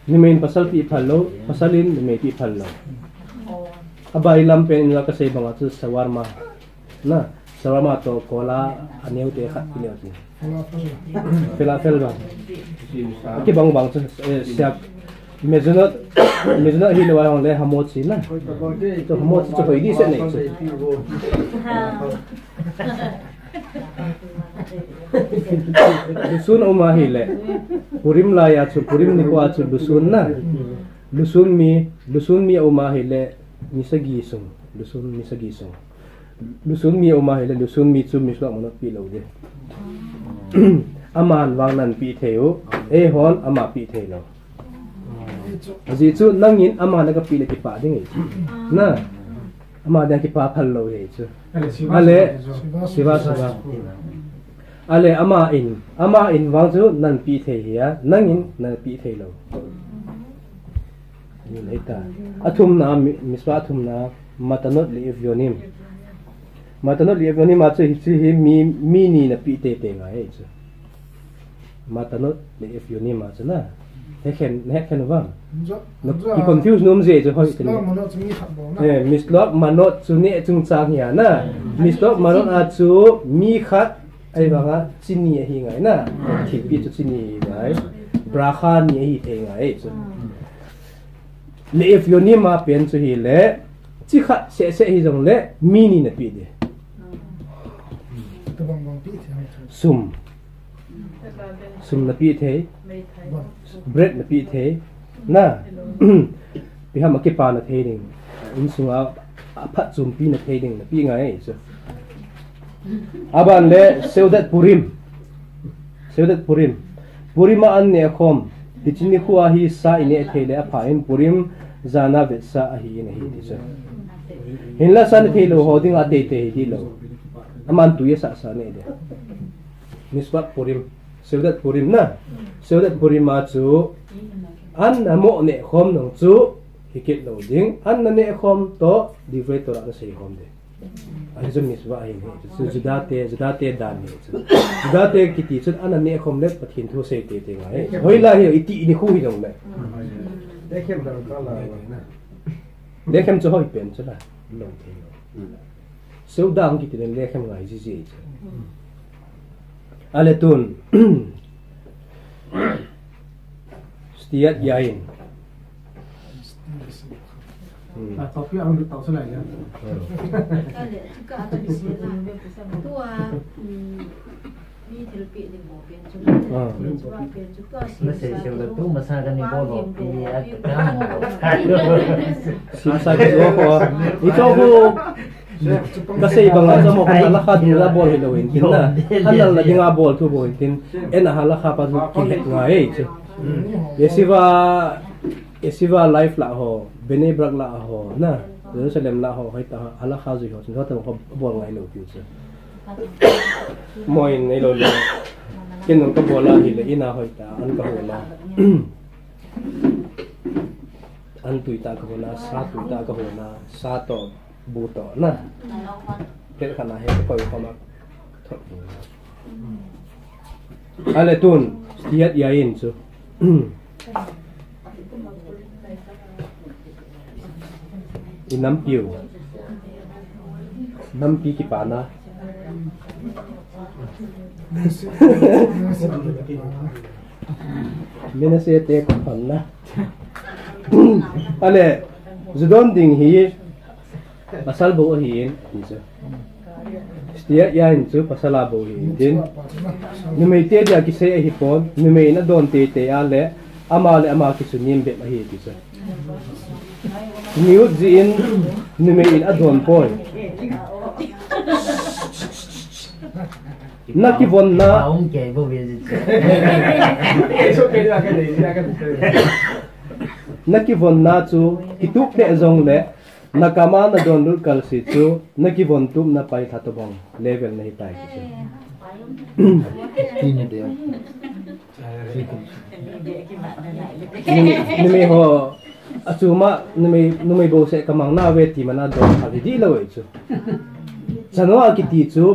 numein pasal pi phalo pasalin numei pi phalo abai lam pen la ka sei banga chu sawarma na sawarma to kola aneu te khat pi le falafel ba ki bang chu siap Imagine hi lo ang le hamot sila. So hamot so hindi sa next. Lusun umahile. Purim laya chu purim ni ko chu lusun na. Lusun mi umahile misagisong. Lusun mi umahile lusun mi chu mislo mo pi lo de. Aman wang nan pi theu e hon ama pi thelo. Aji chu nangin ama na ka pile ki pa ding na ama da ki pa phal lo ye chu ale siwa ale ama in wang chu nan pi the hiya nangin na pi the lo ni leta athum na miswa athum na matanot li evyonim ma chu hi mi ni na pi te nga ye chu matanot li evyonim ma chu na Heken vang. Ki confuse nom je je hoi tin. Mislok manot chu ne chung chang ya na. Mislok manot a chu mi khat ai banga chini hi ngai na. Thi pi chu chini ngai. Brakha ni hi the ngai chu. Le if yo ni ma pen chu hi le chi khat se hi jong le mi ni na pi de. Sum na pi the bread na pi the na pi ha ma ke pa na the ding in sunga phat zum pi na the ding na pi ngai so aban le seudat purim an ne khom tichini khuwa hi sa ine the le apha in purim zana ve sa hi ne hi so hinla san the lo hoding a te hi lo aman tu ye sa ne de misbat purim seudat purim na seudat purim ma chu an amo ne khom nong chu hikit lo ding an na ne khom to divre to ra sei khom de ai zum misba ai ne chu judate dan ne chu judate kiti chu an ne khom le pathin thu sei te ngai hoi la hi iti ni khu hi dong le dekhem dang ka la na dekhem chu hoi pen chu la long the seudang kiti le dekhem ngai ji ale tun stiat yain tapi ang tahu selai ya ale ka ta bi se la tua mi thil pi ni mo pen chu ka nó sẽ được tu mà sao cái này bao lột thì sim sa ki zo ko ito ko kasi ibang nga mo kung halaka din na ball hilawin tin na hanal na din nga ball to boy tin en halaka pa kihet nga yesiva life la ho benebrak la ho na Jerusalem la ho hay ta halaka zo ho tin ta ko ball nga ilo future moi nei lo le kin ko bola hile ina hoy ta an ka hola an tuita ka hola sa to buto na tel kana he ko ko ma ale tun stiat yain chu inam piu nam pi ki pana mina se te ko panna ale zudon ding hi pasal bo hin isa stia ya in chu pasala bo hi din numei te dia ki se hi pon numei na don te te a le ama ki su nim be ma hi ti sa new ji in numei in adon pon na ki von na ông kể vô việc gì na ki von na chu ki tuk te zong le na kama na don ru kal si chu na ki von tum na pai tha to bong level nahi tai ki ni me ho achuma ni me bo se kamang na we ti mana don khali di lo chu chanwa ki ti chu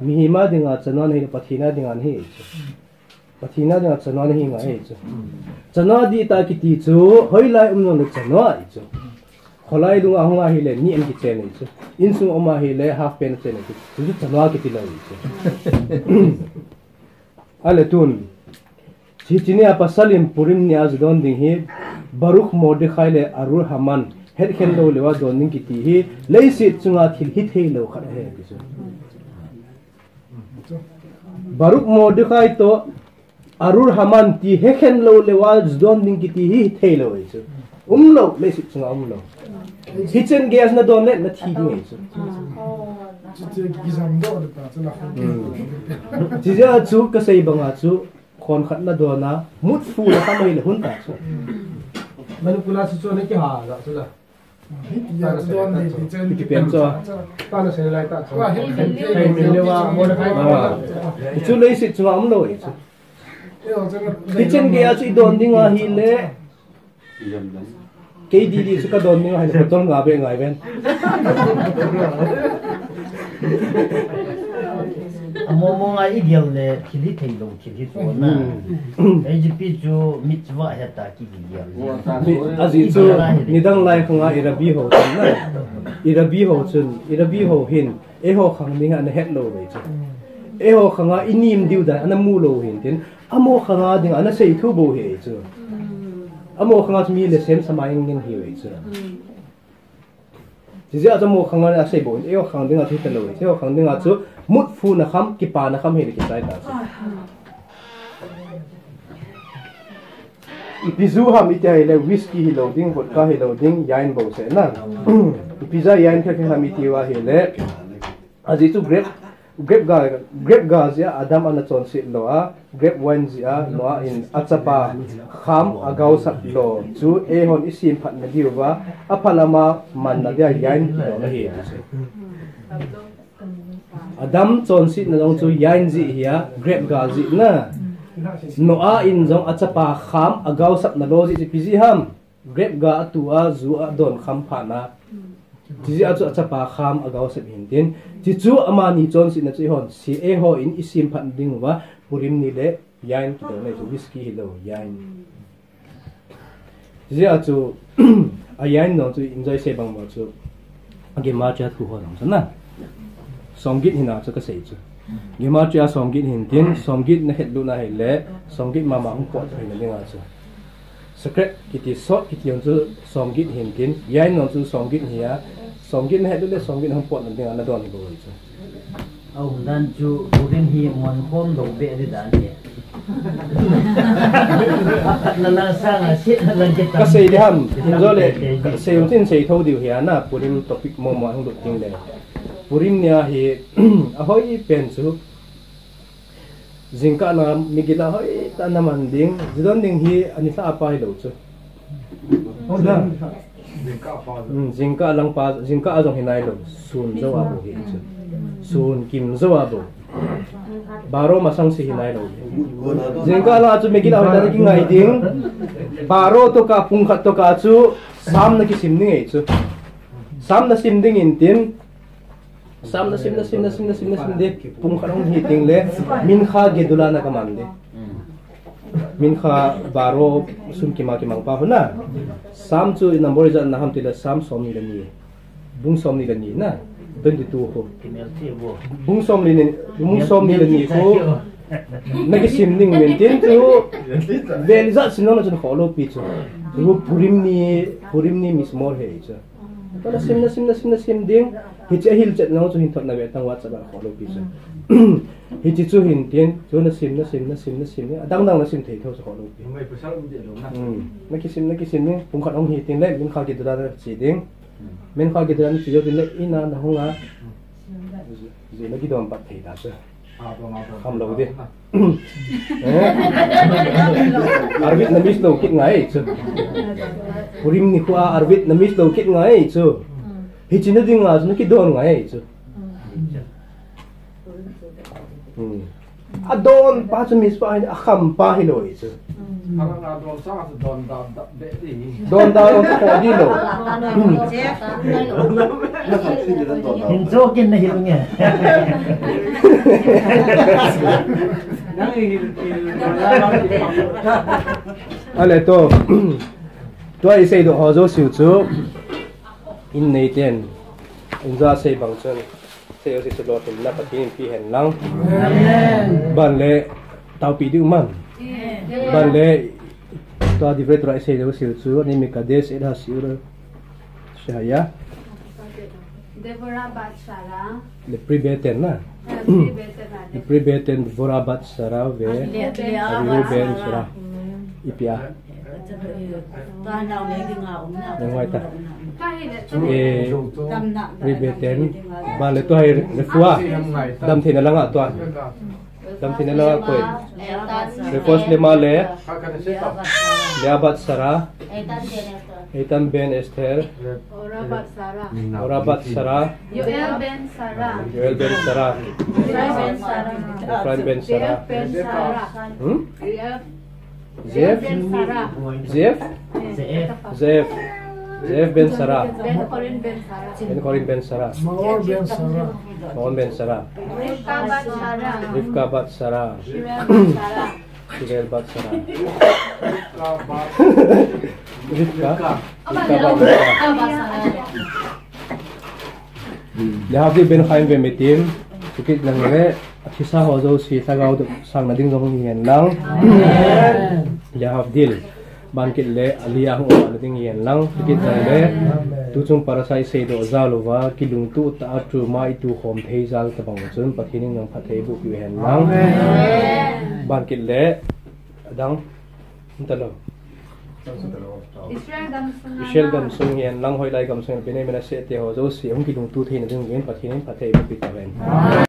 mi ma dinga chanwa nei pathina dinga ni chu pathina dinga chanwa nei nga e chu chanwa di ta ki ti chu hoi lai no le chanwa i chu kholai dunga honga hi le ni en ki chen nei chu in su oma hi le half pen chen nei chu chanwa ki ti lo i chu ale tun chi chini apa salim purim ni az don ding hi baruch mordechai le arur haman het khen lo lewa don ning ki ti hi leisi chunga thil hi thei lo khat he ki chu baruch mordechai to arur haman ti he khen lo lewa don ning ki ti hi thei lo chu lo leisi chunga lo hi chen gas na don le na thi ngai chu chỉ ra chú cái xây bằng chú còn khẩn là đồ na mút phu là các mày là hôn cả chú mình cũng là chú này cái hà đó chú là cái biển cho ta nó sẽ lại ta chú hay mình đều là mua được hay chú lấy sự chú ấm rồi chú cái chân kia chú đồn đi ngoài hi lệ cái đi chú cái đồn đi ngoài hay là con ngà bên ngoài bên mô ngai ideal le thili thei lo thili to na ai ji pi chu mitwa ha ta ki ideal azi chu nidang lai khanga irabi ho chun na irabi ho hin e ho khang ninga na het lo ve chu e ho khanga inim diu da ana mu lo hin tin amo khanga ding ana sei thu bo he chu amo khanga mi le sem samai ngin hi ve chu chỉ riêng cho một khang là xây bộ, yêu khang tiếng là thích lâu, yêu khang tiếng là chú mút phu là khăm, kí pa là khăm hết cái trái đó. Ipizú ham ít hay là whisky lâu tiếng, vodka lâu tiếng, yain bầu sẽ na. Ipizá yain khác ham ít wa hay là, azi chú grape ga zia Adam ana chon sit lo a grape wine zia lo in achapa kham agau sat lo chu e hon isim phat na diwa apalama man na dia yain lo na hi Adam chon sit na dong chu yain zi hiya grape ga zi na no a in jong achapa kham agau sat na lo zi pizi ham grape ga atu a zu a don kham pha na chỉ riêng cho chapa kham agaw sep hin tin chỉ chu amani chon sin na chi hon si e ho in isim phan ding wa purim ni le yain ki do nei chu whisky hi lo yain chỉ riêng chu a yain no chu enjoy se bang ma chu age ma cha thu ho dang san na songgit hina chu ka sei chu ge ma cha songgit hin tin songgit na het lu na he le songgit ma ma ong po chu hin na chu secret kiti sot kiti on chu songgit hin tin yain no chu songgit hiya songgit na hedule songgit hang pot na na don bo chu ông dan chu purin hi mon khom do be di dan ni la sang a sit la jet ka sei de ham zo le sei on tin sei tho diu hiya na purim topic mo mo hang do ting le purim nya hi a hoi pen chu jingka na migila hoi ta na man ding jidon ding hi ani sa apa hi lo chu hoda jingka lang pa jingka azong hinai lo sun zo abo hi chu sun kim zo abo baro masang si hinai lo jingka lang chu migila hoi ta ki ngai ding baro to ka pung khat to ka chu sam na ki sim ni ngai chu sam na sim ding in tin sam na sim de pung kharong hi ting le min kha gedula na kaman de min kha baro sum ki ma ki mang pa hona sam chu number ja na ham tila sam som ni ni bung som ni ni na 22 ho bung som ni ni ko na ki sim ning men tin chu vel za sin na chu kholo pi chu ru purim ni mismor he cha to na sim ding hi che hil chet no chu hin thot na be tang wat sa ba kholo pi sa hi chi chu hin tien chu na sim dang na sim thei tho sa kholo pi na ki sim ni pung khat ong hi tin le min kha ki da chi ding men kha ki da ni chi jo tin le ina na honga je na ki dom pat thei da sa ham lo đi arbit namis lo kit ngai chu purim ni kwa arbit namis lo kit ngai chu hi chin ding nga chu ki don ngai chu a don pa chu mis pa a kham pa hi lo chu don da on ko di lo hin zo kin na hil nge ale to ai sei do ho zo siu chu in nei ten in za sei bang chen sei o si lo tin na patin pi hen lang ban le tau pi du man ban le to di vet rai sei do siu chu ni mi ka des it has siu shaya Devora Batsara. le pribeten na le pribeten Devora Batsara ve ben sara ipia ngai ta pribeten ba le to hai le fuwa dam thina langa to dam thina langa ko le kos le male le Batsara Eitan ben Esther Orabat Sarah Yoel ben Sarah Efraim ben Sarah Zef ben Sarah Ben Corin ben Sarah Maon ben Sarah Rivka bat Sarah Shirel bat Sarah Rivka bat Sarah Lehavdi ben Chaim ve Mitim Sukit lang le Atisa ho zo si tagaw sang nading zong yen lang Lehavdil Bankit le aliyah ho nading yen lang Sukit lang le Tuchung parasai sei do zalova kilung tu ta atru mai tu khom thei zal tabang chun pathining nang phathei bu pi hen lang Bankit le adang ntalo Israel gam sung yen lang hoi lai gam sung pene mena se te ho zo si ong kilung tu thei na ding gen pathining phathei bu pi ta ven